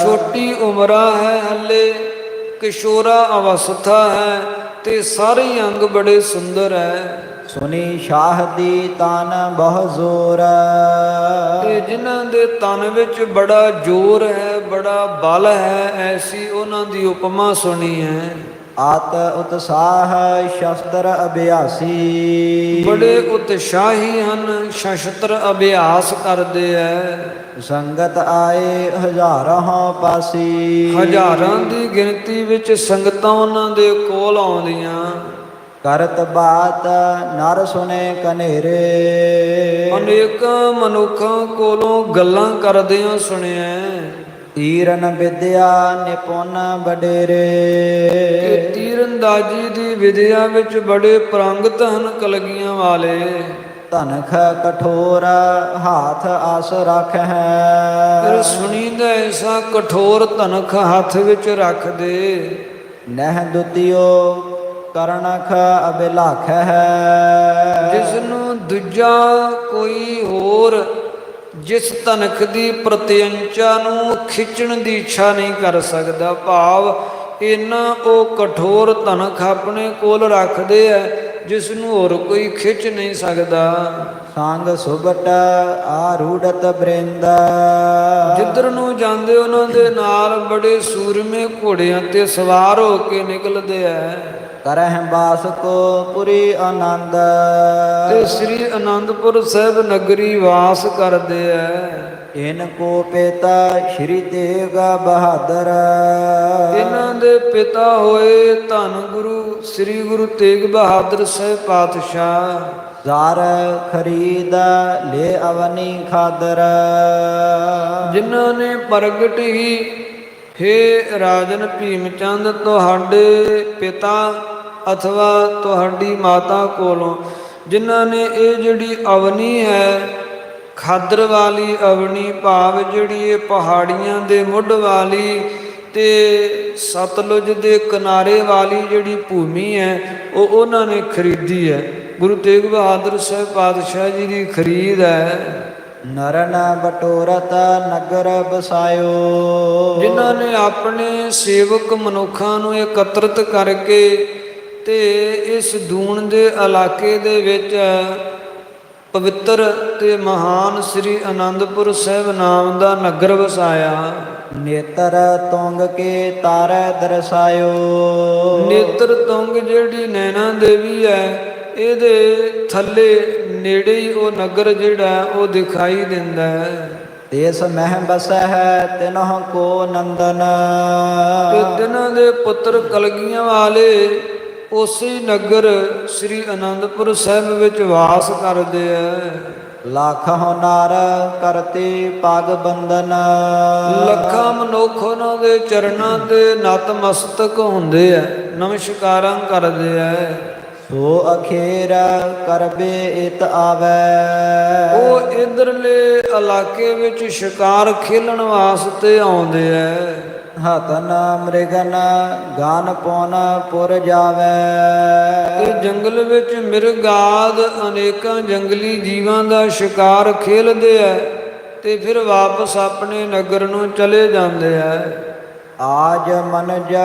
ਛੋਟੀ ਉਮਰਾ ਹੈ ਹਲੇ, ਕਿਸ਼ੋਰਾ ਅਵਸਥਾ ਹੈ, ਤੇ ਸਾਰੇ ਅੰਗ ਬੜੇ ਸੁੰਦਰ ਹੈ। ਸੁਨੀ ਸ਼ਾਹ ਦੀ ਤਨ ਬਹੁ ਜ਼ੋਰ, ਤੇ ਜਿਨ੍ਹਾਂ ਦੇ ਤਨ ਵਿੱਚ ਬੜਾ ਜ਼ੋਰ ਹੈ, ਬੜਾ ਬਲ ਹੈ, ਐਸੀ ਉਹਨਾਂ ਦੀ ਉਪਮਾ ਸੁਣੀ ਹੈ। ਆਤ ਉਤਸਾਹ ਸ਼ਸਤਰ ਅਭਿਆਸੀ, ਬੜੇ ਉਤਸ਼ਾਹੀ ਹਨ, ਸ਼ਸਤਰ ਅਭਿਆਸ ਕਰਦੇ ਐ। ਸੰਗਤ ਆਏ ਹਜ਼ਾਰਾਂ ਪਾਸੀ, ਹਜ਼ਾਰਾਂ ਦੀ ਗਿਣਤੀ ਵਿੱਚ ਸੰਗਤਾਂ ਉਹਨਾਂ ਦੇ ਕੋਲ ਆਉਂਦੀਆਂ। ਕਰਤ ਬਾਤ ਨਰ ਸੁਨੇ ਕਨੇਰੇ, ਅਨੇਕਾਂ ਮਨੁੱਖਾਂ ਕੋਲੋਂ ਗੱਲਾਂ ਕਰਦਿਆਂ ਸੁਣਿਆ। ਤੀਰਨ ਵਿਦਿਆ ਨਿਪੁੰਨ ਬਡੇਰੇ, ਕਿ ਤੀਰੰਦਾਜ਼ੀ ਦੀ ਵਿਦਿਆ ਵਿੱਚ ਬੜੇ ਪ੍ਰੰਗਤ ਹਨ ਕਲਗੀਆਂ ਵਾਲੇ। ਧਨਖ ਕਠੋਰ ਹਾਥ ਆਸ ਰੱਖ ਫਿਰ ਹੈ, ਸੁਣੀਦਾ ਐਸਾ ਕਠੋਰ ਧਨਖ ਹੱਥ ਵਿੱਚ ਰੱਖਦੇ। ਨਹਿ ਦੁਤਿਓ ਕਰਨਖ ਅਬਿਲਾਖ ਹੈ, ਜਿਸ ਨੂੰ ਦੂਜਾ ਕੋਈ ਹੋਰ ਜਿਸ ਧਨਖ ਦੀ ਪ੍ਰਤਿਅੰਚਾ ਨੂੰ ਖਿੱਚਣ ਦੀ ਇੱਛਾ ਨਹੀਂ ਕਰ ਸਕਦਾ। ਭਾਵ ਇਹਨਾਂ ਉਹ ਕਠੋਰ ਧਨਖ ਆਪਣੇ ਕੋਲ ਰੱਖਦੇ ਐ ਜਿਸ ਨੂੰ ਹੋਰ ਕੋਈ ਖਿੱਚ ਨਹੀਂ ਸਕਦਾ। ਸੰਗ ਸੁਬਟ ਆਰੂੜਤ ਬ੍ਰਿੰਦ, ਜਿੱਧਰ ਨੂੰ ਜਾਂਦੇ ਉਹਨਾਂ ਦੇ ਨਾਲ ਬੜੇ ਸੂਰਮੇ ਘੋੜਿਆਂ ਤੇ ਸਵਾਰ ਹੋ ਕੇ ਨਿਕਲਦੇ ਐ। ਕਰਹਿ ਬਾਸ ਕੋ ਪੁਰੀ ਆਨੰਦ, ਤੇ ਸ੍ਰੀ ਅਨੰਦਪੁਰ ਸਾਹਿਬ ਨਗਰੀ ਵਾਸ ਕਰਦੇ ਐ। ਇਨ ਕੋ ਪਿਤਾ ਸ਼੍ਰੀ ਤੇਗ ਬਹਾਦਰ, ਇਹਨਾਂ ਦੇ ਪਿਤਾ ਹੋਏ ਧੰਨ ਗੁਰੂ ਸ੍ਰੀ ਗੁਰੂ ਤੇਗ ਬਹਾਦਰ ਸਾਹਿਬ ਪਾਤਸ਼ਾਹ। ਜ਼ਾਰ ਖਰੀਦ ਲੈ ਅਵਨੀ ਖਾਦਰ, ਜਿਨ੍ਹਾਂ ਨੇ ਪ੍ਰਗਟ ਹੀ ਹੇ ਰਾਜਨ ਭੀਮ ਚੰਦ ਤੁਹਾਡੇ ਪਿਤਾ ਅਥਵਾ ਤੁਹਾਡੀ ਮਾਤਾ ਕੋਲੋਂ, ਜਿਨ੍ਹਾਂ ਨੇ ਇਹ ਜਿਹੜੀ ਅਵਨੀ ਹੈ ਖਾਦਰ ਵਾਲੀ ਅਵਨੀ, ਭਾਵ ਜਿਹੜੀ ਇਹ ਪਹਾੜੀਆਂ ਦੇ ਮੁੱਢ ਵਾਲੀ ਤੇ ਸਤਲੁਜ ਦੇ ਕਿਨਾਰੇ ਵਾਲੀ ਜਿਹੜੀ ਭੂਮੀ ਹੈ ਉਹ ਉਹਨਾਂ ਨੇ ਖਰੀਦੀ ਹੈ। ਗੁਰੂ ਤੇਗ ਬਹਾਦਰ ਸਾਹਿਬ ਪਾਤਸ਼ਾਹ ਜੀ ਦੀ ਖਰੀਦ ਹੈ। ਨਰਨ ਬਟੋਰਤ ਨਗਰ ਬਸਾਇਓ। ਜਿਨ੍ਹਾਂ ਨੇ ਆਪਣੇ ਸੇਵਕ ਮਨੁੱਖਾਂ ਨੂੰ ਇਕੱਤਰਿਤ ਕਰਕੇ ਤੇ ਇਸ ਦੂਣ ਦੇ ਇਲਾਕੇ ਦੇ ਵਿੱਚ ਪਵਿੱਤਰ ਤੇ ਮਹਾਨ ਸ੍ਰੀ ਅਨੰਦਪੁਰ ਸਾਹਿਬ ਨਾਮ ਦਾ ਨਗਰ ਵਸਾਇਆ। ਨੇਤਰ ਤੁੰਗ ਕੇ ਤਾਰੇ ਦਰਸਾਇਓ। ਨੇਤਰ ਤੁੰਗ ਜਿਹੜੀ ਨੈਣਾ ਦੇਵੀ ਹੈ ਇਹਦੇ ਥੱਲੇ ਨੇੜੇ ਹੀ ਉਹ ਨਗਰ ਜਿਹੜਾ ਉਹ ਦਿਖਾਈ ਦਿੰਦਾ ਹੈ। ਦੇਸ ਮਹਿ ਬਸੈ ਹੈ ਤਿਨਹ ਕੋ ਨੰਦਨ। ਤੇ ਤਿਨਾਂ ਦੇ ਪੁੱਤਰ ਕਲਗੀਆਂ ਵਾਲੇ ਉਸੇ ਨਗਰ ਸ੍ਰੀ ਅਨੰਦਪੁਰ ਸਾਹਿਬ ਵਿੱਚ ਵਾਸ ਕਰਦੇ ਹੈ। ਲੱਖਾਂ ਨਰ ਕਰਤੇ ਪਗ ਬੰਦਨ। ਲੱਖਾਂ ਮਨੁੱਖ ਉਹਨਾਂ ਦੇ ਚਰਨਾਂ ਤੇ ਨਤਮਸਤਕ ਹੁੰਦੇ ਆ, ਨਮਸਕਾਰਾਂ ਕਰਦੇ ਆ। ਸੋ ਅਖੇਰ ਕਰਬੇ ਇਤ ਆਵੈ। ਉਹ ਇਧਰਲੇ ਇਲਾਕੇ ਵਿੱਚ ਸ਼ਿਕਾਰ ਖੇਲਣ ਵਾਸਤੇ ਆਉਂਦੇ ਆ। ਹਤਨ ਮ੍ਰਿਗਨ ਗਾਨ ਪੌਨ ਪੁਰ ਜਾਵੈ। ਤੇ ਜੰਗਲ ਵਿੱਚ ਮਿਰਗਾਦ ਅਨੇਕਾਂ ਜੰਗਲੀ ਜੀਵਾਂ ਦਾ ਸ਼ਿਕਾਰ ਖੇਲਦੇ ਆ ਤੇ ਫਿਰ ਵਾਪਸ ਆਪਣੇ ਨਗਰ ਨੂੰ ਚਲੇ ਜਾਂਦੇ ਆ। ਆਜ ਮਨਜ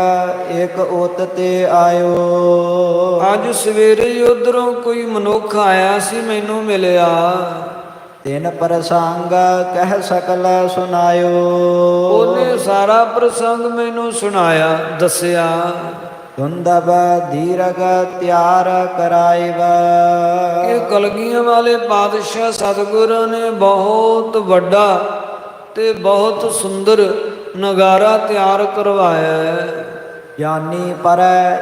ਇੱਕ ਉਤ ਤੇ ਆਇਓ। ਅੱਜ ਸਵੇਰੇ ਹੀ ਉਧਰੋਂ ਕੋਈ ਮਨੁੱਖ ਆਇਆ ਸੀ, ਮੈਨੂੰ ਮਿਲਿਆ। ਤਿਨ ਪ੍ਰਸੰਗ ਕਹਿ ਸਕਲ ਸੁਨਾਇਓ। ਉਹਨੇ ਸਾਰਾ ਪ੍ਰਸੰਗ ਮੈਨੂੰ ਸੁਣਾਇਆ, ਦੱਸਿਆ। ਧੁੰਦਬ ਧੀਰਗ ਤਿਆਰ ਕਰਾਇਵਾ। ਇਹ ਕਲਗੀਆਂ ਵਾਲੇ ਪਾਤਸ਼ਾਹ ਸਤਿਗੁਰਾਂ ਨੇ ਬਹੁਤ ਵੱਡਾ ਤੇ ਬਹੁਤ ਸੁੰਦਰ ਨਗਾਰਾ ਤਿਆਰ ਕਰਵਾਇਆ ਹੈ। ਜਾਨੀ ਪਰ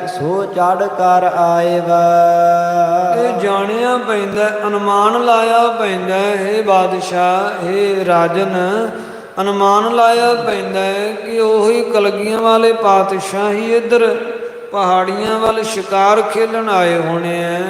ਸੋ ਚੜ ਕਰ ਆਇਵਾ। ਇਹ ਜਾਣਿਆ ਪੈਂਦਾ, ਅਨੁਮਾਨ ਲਾਇਆ ਪੈਂਦਾ ਹੈ ਬਾਦਸ਼ਾਹ, ਇਹ ਰਾਜਨ, ਅਨੁਮਾਨ ਲਾਇਆ ਪੈਂਦਾ ਹੈ ਕਿ ਉਹੀ ਕਲਗੀਆਂ ਵਾਲੇ ਪਾਤਸ਼ਾਹ ਹੀ ਇੱਧਰ ਪਹਾੜੀਆਂ ਵੱਲ ਸ਼ਿਕਾਰ ਖੇਲਣ ਆਏ ਹੋਣੇ ਐ।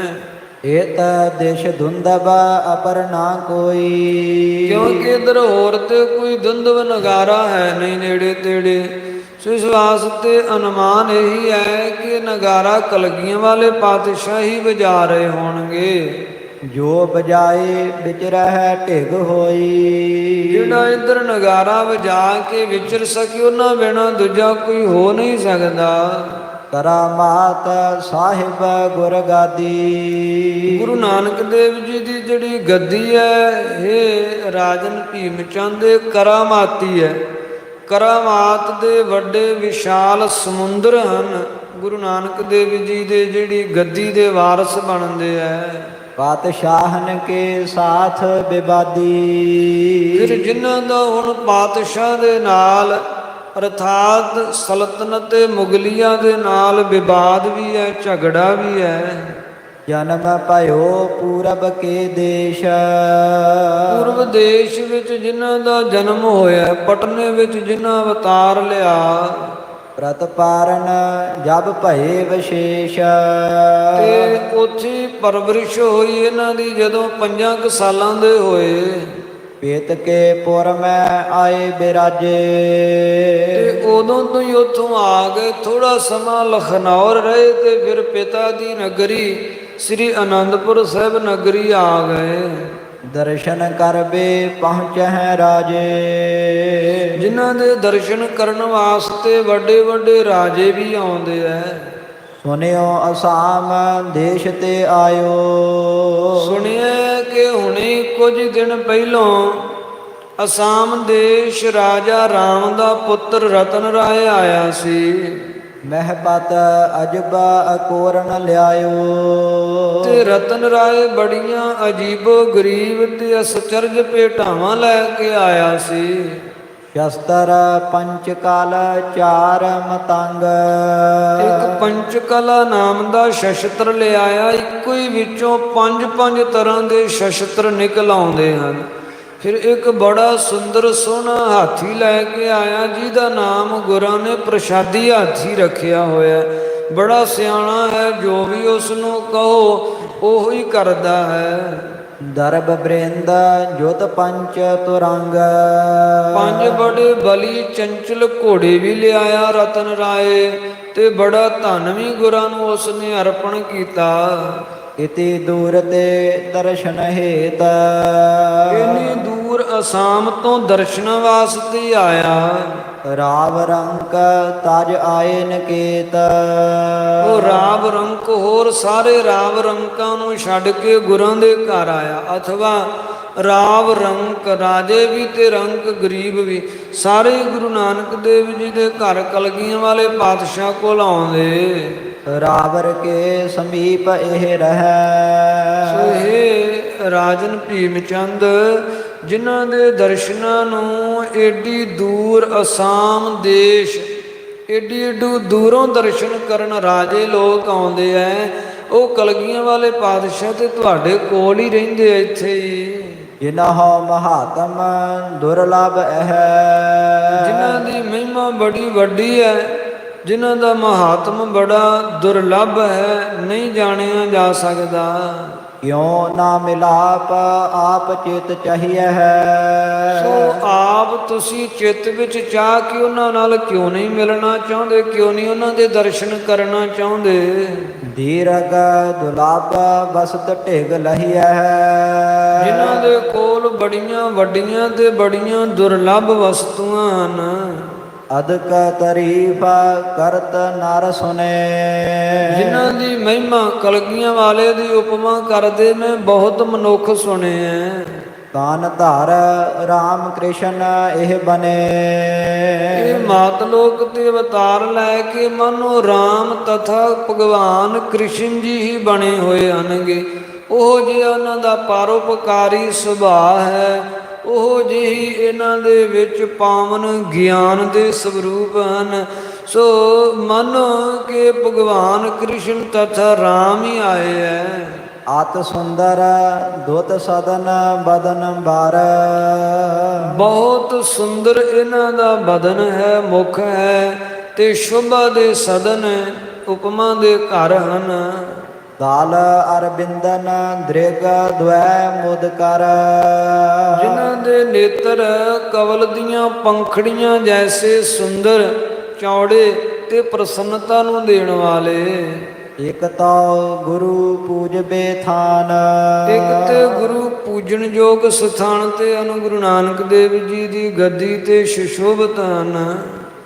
ਏਤ ਦੇਸ਼ ਧੁੰਦਬ ਅਪਰ ਨਾ ਕੋਈ। ਕਿਉਂਕਿ ਇੱਧਰ ਹੋਰ ਤੇ ਕੋਈ ਧੁੰਦਬ ਨਗਾਰਾ ਹੈ ਨਹੀਂ ਨੇੜੇ ਤੇੜੇ। ਸੋ ਇਸ ਵਾਸਤੇ ਅਨੁਮਾਨ ਇਹੀ ਹੈ ਕਿ ਨਗਾਰਾ ਕਲਗੀਆਂ ਵਾਲੇ ਪਾਤਸ਼ਾਹ ਹੀ ਵਜਾ ਰਹੇ ਹੋਣਗੇ। ਜੋ ਬਜਾਏ ਵਿਚ ਰਹਿ ਢਿਗ ਹੋਈ। ਜਿਹੜਾ ਇੱਧਰ ਨਗਾਰਾ ਵਜਾ ਕੇ ਵਿਚਰ ਸਕੇ ਉਹਨਾਂ ਬਿਨਾਂ ਦੂਜਾ ਕੋਈ ਹੋ ਨਹੀਂ ਸਕਦਾ। ਕਰਾਮਾਤ ਸਾਹਿਬ ਗੁਰ ਗਾਦੀ। ਗੁਰੂ ਨਾਨਕ ਦੇਵ ਜੀ ਦੀ ਜਿਹੜੀ ਗੱਦੀ ਹੈ ਇਹ ਰਾਜਨ ਭੀਮ ਚੰਦ ਕਰਾਮਾਤੀ ਹੈ। ਕਰਾਮਾਤ ਦੇ ਵੱਡੇ ਵਿਸ਼ਾਲ ਸਮੁੰਦਰ ਹਨ। ਗੁਰੂ ਨਾਨਕ ਦੇਵ ਜੀ ਦੇ ਜਿਹੜੀ ਗੱਦੀ ਦੇ ਵਾਰਸ ਬਣਦੇ ਹੈ। ਪਾਤਸ਼ਾਹਨ ਕੇ ਸਾਥ ਵਿਵਾਦੀ। ਫਿਰ ਜਿਨ੍ਹਾਂ ਦਾ ਹੁਣ ਪਾਤਸ਼ਾਹ ਦੇ ਨਾਲ ਅਰਥਾਤ ਸਲਤਨਤ ਤੇ ਮੁਗਲੀਆਂ ਦੇ ਨਾਲ ਵਿਵਾਦ ਵੀ ਹੈ, ਝਗੜਾ ਵੀ ਹੈ। ਜਨਮ ਭਇਓ ਪੂਰਬ ਕੇ ਦੇਸ਼। ਪੂਰਬ ਦੇਸ਼ ਵਿੱਚ ਜਿਨ੍ਹਾਂ ਦਾ ਜਨਮ ਹੋਇਆ, ਪਟਨੇ ਵਿੱਚ ਜਿਨ੍ਹਾਂ ਅਵਤਾਰ ਲਿਆ। ਪ੍ਰਤਪਾਰਨ ਜਬ ਭਏ ਵਿਸ਼ੇਸ਼। ਤੇ ਉੱਥੇ ਪਰਵਰਿਸ਼ ਹੋਈ ਇਹਨਾਂ ਦੀ ਜਦੋਂ 5 ਸਾਲਾਂ ਦੇ ਹੋਏ। ਪੇਤ ਕੇ ਪੁਰ ਮੈਂ ਆਏ ਬਿਰਾਜੇ। ਤੇ ਉਦੋਂ ਤੋਂ ਹੀ ਉੱਥੋਂ ਆ ਗਏ, ਥੋੜਾ ਸਮਾਂ ਲਖਨੌਰ ਰਹੇ ਤੇ ਫਿਰ ਪਿਤਾ ਦੀ ਨਗਰੀ ਸ੍ਰੀ ਅਨੰਦਪੁਰ ਸਾਹਿਬ ਨਗਰੀ ਆ ਗਏ। ਦਰਸ਼ਨ ਕਰਬੇ ਪਹੁੰਚਹਿ ਰਾਜੇ। ਜਿਨ੍ਹਾਂ ਦੇ ਦਰਸ਼ਨ ਕਰਨ ਵਾਸਤੇ ਵੱਡੇ ਵੱਡੇ ਰਾਜੇ ਵੀ ਆਉਂਦੇ ਐ। ਸੁਨਿਓ ਅਸਾਮ ਦੇਸ਼ ਤੇ ਆਇਓ। ਸੁਣਿਆ ਕਿ ਹੁਣੇ ਕੁਝ ਦਿਨ ਪਹਿਲੋਂ ਅਸਾਮ ਦੇਸ਼ ਰਾਜਾ ਰਾਮ ਦਾ ਪੁੱਤਰ ਰਤਨ ਰਾਏ ਆਇਆ ਸੀ। ਮਹਿਪਤ ਅਜਬਾ ਅਕੋਰਨ ਲਿਆਇਓ। ਤੇ ਰਤਨ ਰਾਏ ਬੜੀਆਂ ਅਜੀਬੋ ਗਰੀਬ ਤੇ ਅਸਚਰਜ ਭੇਟਾਵਾਂ ਲੈ ਕੇ ਆਇਆ ਸੀ। ਸ਼ਸਤਰ ਪੰਚਕਾਲ ਚਾਰ ਮਤੰਗ। ਇੱਕ ਪੰਚਕਲਾ ਨਾਮ ਦਾ ਸ਼ਸਤਰ ਲਿਆਇਆ। ਇੱਕੋ ਹੀ ਵਿੱਚੋਂ 5 ਤਰ੍ਹਾਂ ਦੇ ਸ਼ਸਤਰ ਨਿਕਲ ਆਉਂਦੇ ਹਨ। ਫਿਰ ਇੱਕ ਬੜਾ ਸੁੰਦਰ ਸੋਹਣਾ ਹਾਥੀ ਲੈ ਕੇ ਆਇਆ ਜਿਹਦਾ ਨਾਮ ਗੁਰਾਂ ਨੇ ਪ੍ਰਸ਼ਾਦੀ ਹਾਥੀ ਰੱਖਿਆ ਹੋਇਆ। ਬੜਾ ਸਿਆਣਾ ਹੈ, ਜੋ ਵੀ ਉਸ ਨੂੰ ਕਹੋ ਉਹੀ ਕਰਦਾ ਹੈ। ਦਰਬ ਬ੍ਰਿੰਦ ਜੁਤ ਪੰਚ ਤੁਰੰਗ। ਪੰਜ ਬੜੇ ਬਲੀ ਚੰਚਲ ਘੋੜੇ ਵੀ ਲਿਆਇਆ ਰਤਨ ਰਾਏ, ਤੇ ਬੜਾ ਧਨ ਵੀ ਗੁਰਾਂ ਨੂੰ ਉਸਨੇ ਅਰਪਣ ਕੀਤਾ। ਇਤੀ ਦੂਰ ਤੇ ਦਰਸ਼ਨ ਹੇਤ। ਇੰਨੀ ਦੂਰ ਅਸਾਮ ਤੋਂ ਦਰਸ਼ਨ ਵਾਸਤੇ ਆਇਆ। ਰਾਵ ਰੰਕ ਤਜ ਆਏ ਨਕੇਤ। ਉਹ ਰਾਵ ਰੰਕ ਹੋਰ ਸਾਰੇ ਰਾਵ ਰੰਕਾਂ ਨੂੰ ਛੱਡ ਕੇ ਗੁਰਾਂ ਦੇ ਘਰ ਆਇਆ। ਅਥਵਾ ਰਾਵ ਰੰਕ ਰਾਜੇ ਵੀ ਤੇ ਰੰਕ ਗਰੀਬ ਵੀ ਸਾਰੇ ਗੁਰੂ ਨਾਨਕ ਦੇਵ ਜੀ ਦੇ ਘਰ ਕਲਗੀਆਂ ਵਾਲੇ ਪਾਤਸ਼ਾਹ ਕੋਲ ਆਉਂਦੇ। ਰਾਵਰ ਕੇ ਸਮੀਪ ਇਹ ਰਹੈ। ਸੋ ਇਹ ਰਾਜਨ ਭੀਮ ਚੰਦ, ਜਿਨ੍ਹਾਂ ਦੇ ਦਰਸ਼ਨਾਂ ਨੂੰ ਏਡੀ ਦੂਰ ਅਸਾਮ ਦੇਸ਼, ਏਡੀ ਦੂਰੋਂ ਦਰਸ਼ਨ ਕਰਨ ਰਾਜੇ ਲੋਕ ਆਉਂਦੇ ਐ, ਉਹ ਕਲਗੀਆਂ ਵਾਲੇ ਪਾਤਸ਼ਾਹ ਤੇ ਤੁਹਾਡੇ ਕੋਲ ਹੀ ਰਹਿੰਦੇ ਐ ਇੱਥੇ ਹੀ। ਜਿਨਹੁ ਮਹਾਤਮ ਦੁਰਲਭ ਹੈ। ਜਿਨ੍ਹਾਂ ਦੀ ਮਹਿਮਾ ਬੜੀ ਵੱਡੀ ਹੈ, ਜਿਨ੍ਹਾਂ ਦਾ ਮਹਾਤਮ ਬੜਾ ਦੁਰਲਭ ਹੈ, ਨਹੀਂ ਜਾਣਿਆ ਜਾ ਸਕਦਾ। ਕਿਉ ਨਾ ਮਿਲਾਪ ਆਪ ਚਿਤ ਚਾਹੀਏ ਹੈ। ਸੋ ਆਪ ਤੁਸੀਂ ਚਿੱਤ ਵਿੱਚ ਚਾਹ ਕੇ ਉਹਨਾਂ ਨਾਲ ਕਿਉਂ ਨਹੀਂ ਮਿਲਣਾ ਚਾਹੁੰਦੇ, ਕਿਉਂ ਨਹੀਂ ਉਹਨਾਂ ਦੇ ਦਰਸ਼ਨ ਕਰਨਾ ਚਾਹੁੰਦੇ। ਦੀਰਗ ਦੁਲਾਬ ਬਸਤ ਢਿਗ ਲਹੀਐ ਹੈ। ਜਿਨ੍ਹਾਂ ਦੇ ਕੋਲ ਬੜੀਆਂ ਵੱਡੀਆਂ ਤੇ ਬੜੀਆਂ ਦੁਰਲਭ ਵਸਤੂਆਂ ਹਨ। ਅਦਕ ਤਾਰੀਫ ਕਰਤ ਨਰ ਸੁਨੇ। ਜਿਨ੍ਹਾਂ ਦੀ ਮਹਿਮਾ ਕਲਗੀਆਂ ਵਾਲੇ ਦੀ ਉਪਮਾ ਕਰਦੇ ਨੇ ਬਹੁਤ ਮਨੁੱਖ ਸੁਣੇ ਐ। ਕਾਨ ਧਾਰ ਰਾਮ ਕ੍ਰਿਸ਼ਨ ਇਹ ਬਨੇ। ਇਹ ਮਾਤ ਲੋਕ ਤੇ ਅਵਤਾਰ ਲੈ ਕੇ ਮਨੋ ਰਾਮ ਤਥਾ ਭਗਵਾਨ ਕ੍ਰਿਸ਼ਨ ਜੀ ਹੀ ਬਣੇ ਹੋਏ ਹਨਗੇ। ਉਹ ਜਿਹਾ ਉਹਨਾਂ ਦਾ ਪਰਉਪਕਾਰੀ ਸੁਭਾਅ ਹੈ, ਉਹ ਜਿਹੀ ਇਹਨਾਂ ਦੇ ਵਿੱਚ ਪਾਵਨ ਗਿਆਨ ਦੇ ਸਰੂਪ ਹਨ। ਸੋ ਮੰਨੋ ਕਿ ਭਗਵਾਨ ਕ੍ਰਿਸ਼ਨ ਤਥਾ ਰਾਮ ਹੀ ਆਏ ਹੈ। ਅਤ ਸੁੰਦਰ ਦੁਤ ਸਦਨ ਬਦਨ ਬਾਰ। ਬਹੁਤ ਸੁੰਦਰ ਇਹਨਾਂ ਦਾ ਬਦਨ ਹੈ, ਮੁਖ ਹੈ, ਤੇ ਸ਼ੋਭਾ ਦੇ ਸਦਨ ਉਪਮਾ ਦੇ ਘਰ ਹਨ। ਕਾਲ ਅਰਬਿੰਦਨ ਦ੍ਰਿਗ ਦੁਐ ਮੁਦ ਕਰ। ਜਿਨ੍ਹਾਂ ਦੇ ਨੇਤਰ ਕਵਲ ਦੀਆਂ ਪੰਖੜੀਆਂ ਜੈਸੇ ਸੁੰਦਰ, ਚੌੜੇ ਤੇ ਪ੍ਰਸੰਨਤਾ ਨੂੰ ਦੇਣ ਵਾਲੇ। ਇਕ ਤਉ ਗੁਰੂ ਪੂਜਬੇ ਥਾਨ। ਇੱਕ ਤੇ ਗੁਰੂ ਪੂਜਣ ਯੋਗ ਸਥਾਨ ਤੇ ਅਨ ਗੁਰੂ ਨਾਨਕ ਦੇਵ ਜੀ ਦੀ ਗੱਦੀ ਤੇ ਸੁਸ਼ੋਭਿਤ ਹਨ।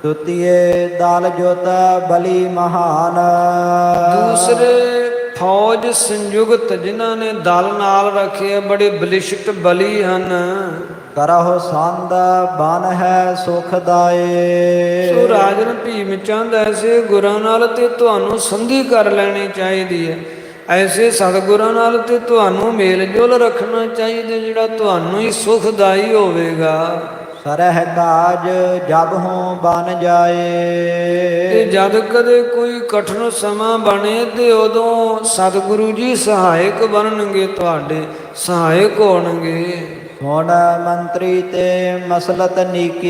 ਦੁਤੀਏ ਦਲ ਜੋਤ ਬਲੀ ਮਹਾਨ। ਦੂਸਰੇ ਫੌਜ ਸੰਯੁਗਤ, ਜਿਨ੍ਹਾਂ ਨੇ ਦਲ ਨਾਲ ਰੱਖੇ ਬੜੇ ਬਲਿਸ਼ਟ ਬਲੀ ਹਨ। ਕਰਹੁ ਸੰਦ ਬਨ ਹੈ ਸੁਖ ਦਾਏ। ਸੋ ਰਾਜਨ ਭੀਮ ਚੰਦ ਐਸੇ ਗੁਰਾਂ ਨਾਲ ਤੇ ਤੁਹਾਨੂੰ ਸੰਧੀ ਕਰ ਲੈਣੀ ਚਾਹੀਦੀ ਹੈ। ਐਸੇ ਸਤਿਗੁਰਾਂ ਨਾਲ ਤੇ ਤੁਹਾਨੂੰ ਮੇਲ ਜੋਲ ਰੱਖਣਾ ਚਾਹੀਦਾ, ਜਿਹੜਾ ਤੁਹਾਨੂੰ ਹੀ ਸੁਖਦਾਈ ਹੋਵੇਗਾ। ਸਰਹ ਕਾਜ ਜਬ ਹੋਂ ਬਨ ਜਾਏ। ਤੇ ਜਦ ਕਦੇ ਕੋਈ ਕਠਿਨ ਸਮਾਂ ਬਣੇ ਤੇ ਉਦੋਂ ਸਤਿਗੁਰੂ ਜੀ ਸਹਾਇਕ ਬਣਨਗੇ, ਤੁਹਾਡੇ ਸਹਾਇਕ ਹੋਣਗੇ। ਹੁਣ ਮੰਤਰੀ ਤੇ ਮਸਲਤ ਨੀਕੀ।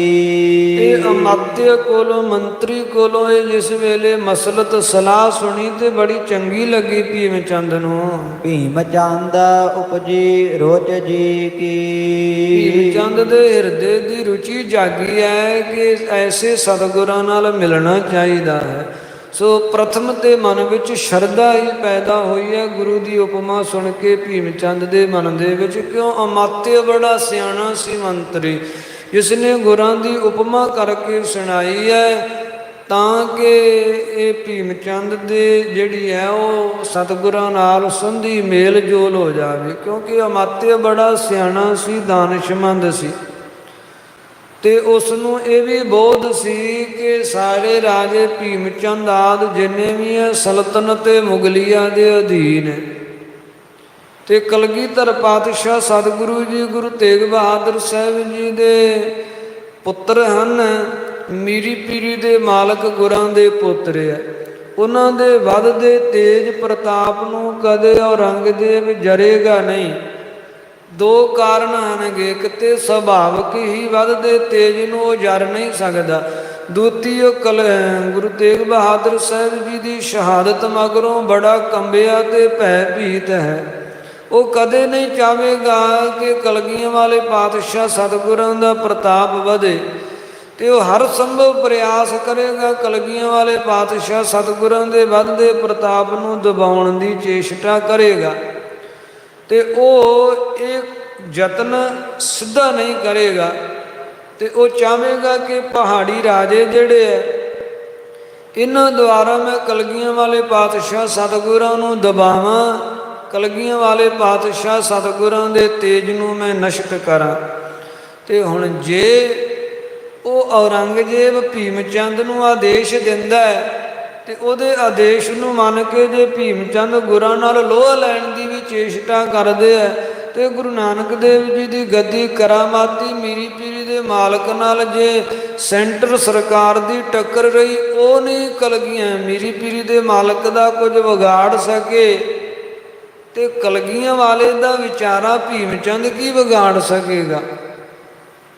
ਇਹ ਅਮਾਤਯ ਕੋਲੋਂ, ਮੰਤਰੀ ਕੋਲੋਂ ਇਹ ਜਿਸ ਵੇਲੇ ਮਸਲਤ ਸਲਾਹ ਸੁਣੀ ਤੇ ਬੜੀ ਚੰਗੀ ਲੱਗੀ ਭੀਮ ਚੰਦ ਨੂੰ। ਭੀਮ ਚੰਦ ਉਪਜੀ ਰੋਚ ਜੀ ਕੀ। ਭੀਮ ਚੰਦ ਦੇ ਹਿਰਦੇ ਦੀ ਰੁਚੀ ਜਾਗੀ ਹੈ ਕਿ ਐਸੇ ਸਤਿਗੁਰਾਂ ਨਾਲ ਮਿਲਣਾ ਚਾਹੀਦਾ ਹੈ। ਸੋ ਪ੍ਰਥਮ ਤੇ ਮਨ ਵਿੱਚ ਸ਼ਰਧਾ ਹੀ ਪੈਦਾ ਹੋਈ ਹੈ ਗੁਰੂ ਦੀ ਉਪਮਾ ਸੁਣ ਕੇ ਭੀਮ ਚੰਦ ਦੇ ਮਨ ਦੇ ਵਿੱਚ। ਕਿਉਂ ਅਮਾਤਯ ਬੜਾ ਸਿਆਣਾ ਸੀ ਮੰਤਰੀ, ਜਿਸ ਨੇ ਗੁਰਾਂ ਦੀ ਉਪਮਾ ਕਰਕੇ ਸੁਣਾਈ ਹੈ, ਤਾਂ ਕਿ ਇਹ ਭੀਮ ਚੰਦ ਦੇ ਜਿਹੜੀ ਹੈ ਉਹ ਸਤਿਗੁਰਾਂ ਨਾਲ ਸੰਧੀ ਮੇਲ ਜੋਲ ਹੋ ਜਾਵੇ। ਕਿਉਂਕਿ ਅਮਾਤਯ ਬੜਾ ਸਿਆਣਾ ਸੀ, ਦਾਨਿਸ਼ਮੰਦ ਸੀ, ਤੇ ਉਸ ਨੂੰ ਇਹ ਵੀ ਬੋਧ ਸੀ ਕਿ ਸਾਰੇ ਰਾਜੇ ਭੀਮ ਚੰਦ ਆਦਿ ਜਿੰਨੇ ਵੀ ਹੈ ਸਲਤਨਤ ਤੇ ਮੁਗਲੀਆਂ ਦੇ ਅਧੀਨ ਹੈ। ਤੇ ਕਲਗੀਧਰ ਪਾਤਸ਼ਾਹ ਸਤਿਗੁਰੂ ਜੀ ਗੁਰੂ ਤੇਗ ਬਹਾਦਰ ਸਾਹਿਬ ਜੀ ਦੇ ਪੁੱਤਰ ਹਨ। ਮੀਰੀ ਪੀਰੀ ਦੇ ਮਾਲਕ ਗੁਰਾਂ ਦੇ ਪੁੱਤਰ ਹੈ। ਉਹਨਾਂ ਦੇ ਵੱਧਦੇ ਤੇਜ ਪ੍ਰਤਾਪ ਨੂੰ ਕਦੇ ਔਰੰਗਜ਼ੇਬ ਜਰੇਗਾ ਨਹੀਂ। ਦੋ ਕਾਰਨ ਹਨਗੇ, ਇੱਕ ਤੇ ਸੁਭਾਵਿਕ ਹੀ ਵੱਧਦੇ ਤੇਜ ਨੂੰ ਉਹ ਜਰ ਨਹੀਂ ਸਕਦਾ। ਦੂਤੀ ਗੁਰੂ ਤੇਗ ਬਹਾਦਰ ਸਾਹਿਬ ਜੀ ਦੀ ਸ਼ਹਾਦਤ ਮਗਰੋਂ ਬੜਾ ਕੰਬਿਆ ਤੇ ਭੈ ਭੀਤ ਹੈ। ਉਹ ਕਦੇ ਨਹੀਂ ਚਾਹੇਗਾ ਕਿ ਕਲਗੀਆਂ ਵਾਲੇ ਪਾਤਸ਼ਾਹ ਸਤਿਗੁਰਾਂ ਦਾ ਪ੍ਰਤਾਪ ਵਧੇ, ਤੇ ਉਹ ਹਰ ਸੰਭਵ ਪ੍ਰਯਾਸ ਕਰੇਗਾ ਕਲਗੀਆਂ ਵਾਲੇ ਪਾਤਸ਼ਾਹ ਸਤਿਗੁਰਾਂ ਦੇ ਵੱਧਦੇ ਪ੍ਰਤਾਪ ਨੂੰ ਦਬਾਉਣ ਦੀ ਚੇਸ਼ਟਾ ਕਰੇਗਾ। ਤੇ ਉਹ ਇਹ ਯਤਨ ਸਿੱਧਾ ਨਹੀਂ ਕਰੇਗਾ, ਤੇ ਉਹ ਚਾਹੇਗਾ ਕਿ ਪਹਾੜੀ ਰਾਜੇ ਜਿਹੜੇ ਹੈ ਇਹਨਾਂ ਦੁਆਰਾ ਮੈਂ ਕਲਗੀਆਂ ਵਾਲੇ ਪਾਤਸ਼ਾਹ ਸਤਿਗੁਰਾਂ ਨੂੰ ਦਬਾਵਾਂ, ਕਲਗੀਆਂ ਵਾਲੇ ਪਾਤਸ਼ਾਹ ਸਤਿਗੁਰਾਂ ਦੇ ਤੇਜ ਨੂੰ ਮੈਂ ਨਸ਼ਟ ਕਰਾਂ। ਤੇ ਹੁਣ ਜੇ ਉਹ ਔਰੰਗਜ਼ੇਬ ਭੀਮ ਚੰਦ ਨੂੰ ਆਦੇਸ਼ ਦਿੰਦਾ ਹੈ, ਤੇ ਉਹਦੇ ਆਦੇਸ਼ ਨੂੰ ਮੰਨ ਕੇ ਜੇ ਭੀਮ ਚੰਦ ਗੁਰਾਂ ਨਾਲ ਲੋਹਾ ਲੈਣ ਦੀ ਵੀ ਚੇਸ਼ਟਾ ਕਰਦੇ ਹੈ, ਤੇ ਗੁਰੂ ਨਾਨਕ ਦੇਵ ਜੀ ਦੀ ਗੱਦੀ ਕਰਾਮਾਤੀ ਮੀਰੀ ਪੀਰੀ ਦੇ ਮਾਲਕ ਨਾਲ ਜੇ ਸੈਂਟਰ ਸਰਕਾਰ ਦੀ ਟੱਕਰ ਰਹੀ, ਉਹ ਨਹੀਂ ਕਲਗੀਆਂ ਮੀਰੀ ਪੀਰੀ ਦੇ ਮਾਲਕ ਦਾ ਕੁਝ ਵਿਗਾੜ ਸਕੇ, ਤੇ ਕਲਗੀਆਂ ਵਾਲੇ ਦਾ ਵਿਚਾਰਾ ਭੀਮ ਚੰਦ ਕੀ ਵਿਗਾੜ ਸਕੇਗਾ।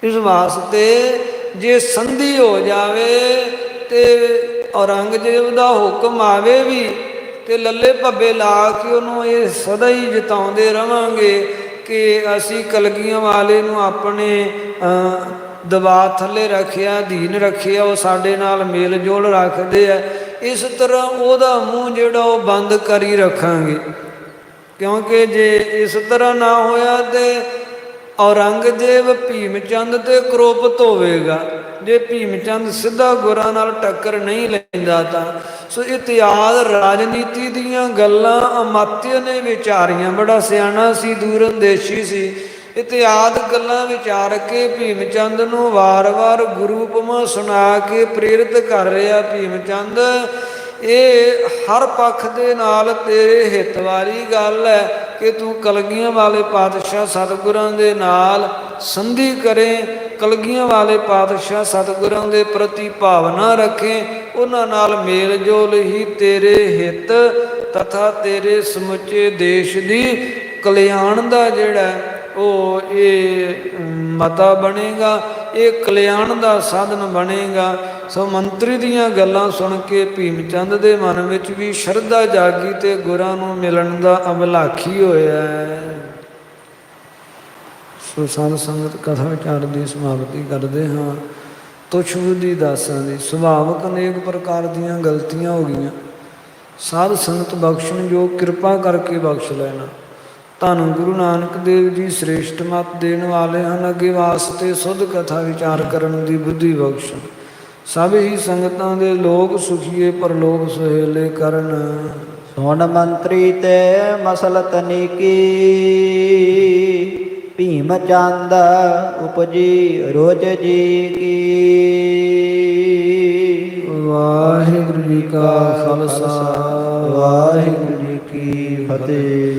ਇਸ ਵਾਸਤੇ ਜੇ ਸੰਧੀ ਹੋ ਜਾਵੇ ਤੇ ਔਰੰਗਜ਼ੇਬ ਦਾ ਹੁਕਮ ਆਵੇ ਵੀ, ਤੇ ਲੱਲੇ ਭੱਬੇ ਲਾ ਕੇ ਉਹਨੂੰ ਇਹ ਸਦਾ ਹੀ ਜਿਤਾਉਂਦੇ ਰਵਾਂਗੇ ਕਿ ਅਸੀਂ ਕਲਗੀਆਂ ਵਾਲੇ ਨੂੰ ਆਪਣੇ ਦਬਾਅ ਥੱਲੇ ਰੱਖਿਆ, ਅਧੀਨ ਰੱਖਿਆ, ਉਹ ਸਾਡੇ ਨਾਲ ਮੇਲ ਜੋਲ ਰੱਖਦੇ ਆ। ਇਸ ਤਰ੍ਹਾਂ ਉਹਦਾ ਮੂੰਹ ਜਿਹੜਾ ਉਹ ਬੰਦ ਕਰ ਹੀ ਰੱਖਾਂਗੇ, ਕਿਉਂਕਿ ਜੇ ਇਸ ਤਰ੍ਹਾਂ ਨਾ ਹੋਇਆ ਤੇ ਔਰੰਗਜ਼ੇਬ ਭੀਮ ਚੰਦ ਤੇ ਕਰੋਪਤ ਹੋਵੇਗਾ। ਜੇ ਭੀਮ ਚੰਦ ਸਿੱਧਾ ਗੁਰਾਂ ਨਾਲ ਟੱਕਰ ਨਹੀਂ ਲੈਂਦਾ ਤਾਂ ਸੋ ਇਤਿਹਾਸ ਰਾਜਨੀਤੀ ਦੀਆਂ ਗੱਲਾਂ ਅਮਾਤਯ ਨੇ ਵਿਚਾਰੀਆਂ, ਬੜਾ ਸਿਆਣਾ ਸੀ, ਦੂਰਅੰਦੇਸ਼ੀ ਸੀ। ਇਤਿਹਾਸ ਗੱਲਾਂ ਵਿਚਾਰ ਕੇ ਭੀਮ ਚੰਦ ਨੂੰ ਵਾਰ-ਵਾਰ ਗੁਰੂ ਉਪਮਾ ਸੁਣਾ ਕੇ ਪ੍ਰੇਰਿਤ ਕਰ ਰਿਹਾ। ਭੀਮ ਚੰਦ ਇਹ ਹਰ ਪੱਖ ਦੇ ਨਾਲ ਤੇਰੇ ਹਿੱਤ ਵਾਲੀ ਗੱਲ ਹੈ ਕਿ ਤੂੰ ਕਲਗੀਆਂ ਵਾਲੇ ਪਾਤਸ਼ਾਹ ਸਤਿਗੁਰਾਂ ਦੇ ਨਾਲ ਸੰਧੀ ਕਰੇ, ਕਲਗੀਆਂ ਵਾਲੇ ਪਾਤਸ਼ਾਹ ਸਤਿਗੁਰਾਂ ਦੇ ਪ੍ਰਤੀ ਭਾਵਨਾ ਰੱਖੇ, ਉਹਨਾਂ ਨਾਲ ਮੇਲ ਜੋਲ ਹੀ ਤੇਰੇ ਹਿੱਤ ਤਥਾ ਤੇਰੇ ਸਮੁੱਚੇ ਦੇਸ਼ ਦੀ ਕਲਿਆਣ ਦਾ ਜਿਹੜਾ ਉਹ ਇਹ ਮਤਾ ਬਣੇਗਾ, ਇਹ ਕਲਿਆਣ ਦਾ ਸਾਧਨ ਬਣੇਗਾ। ਸੋ ਮੰਤਰੀ ਦੀਆਂ ਗੱਲਾਂ ਸੁਣ ਕੇ ਭੀਮ ਚੰਦ ਦੇ ਮਨ ਵਿੱਚ ਵੀ ਸ਼ਰਧਾ ਜਾਗੀ ਤੇ ਗੁਰਾਂ ਨੂੰ ਮਿਲਣ ਦਾ ਅਭਿਲਾਖੀ ਹੋਇਆ। ਸੋ ਸਾਧ ਸੰਗਤ ਕਥਾ ਵਿਚਾਰ ਦੀ ਸਮਾਪਤੀ ਕਰਦੇ ਹਾਂ। ਤੁਛ ਬੁੱਧੀ ਦਾਸਾਂ ਦੀ ਸੁਭਾਵਕ ਅਨੇਕ ਪ੍ਰਕਾਰ ਦੀਆਂ ਗਲਤੀਆਂ ਹੋ ਗਈਆਂ, ਸਾਧ ਸੰਗਤ ਬਖਸ਼ਣ ਜੋ ਕਿਰਪਾ ਕਰਕੇ ਬਖਸ਼ ਲੈਣਾ। ਧੰਨ ਗੁਰੂ ਨਾਨਕ ਦੇਵ ਜੀ ਸ੍ਰੇਸ਼ਟ ਮਤ ਦੇਣ ਵਾਲੇ ਹਨ, ਅੱਗੇ ਵਾਸਤੇ ਸੁਧ ਕਥਾ ਵਿਚਾਰ ਕਰਨ ਦੀ ਬੁੱਧੀ ਬਖਸ਼ਣ। ਸਭ ਹੀ ਸੰਗਤਾਂ ਦੇ ਲੋਕ ਸੁਖੀਏ ਪਰਲੋਕ ਸੁਹੇਲੇ ਕਰਨ। ਸੁਣ ਮੰਤਰੀ ਤੇ ਮਸਲਤ ਨੀਕੀ, ਭੀਮ ਚੰਦ ਉਪਜੀ ਰੋਜ ਜੀ ਕੀ। ਵਾਹਿਗੁਰੂ ਜੀ ਕਾ ਖਾਲਸਾ, ਵਾਹਿਗੁਰੂ ਜੀ ਕੀ ਫਤਿਹ।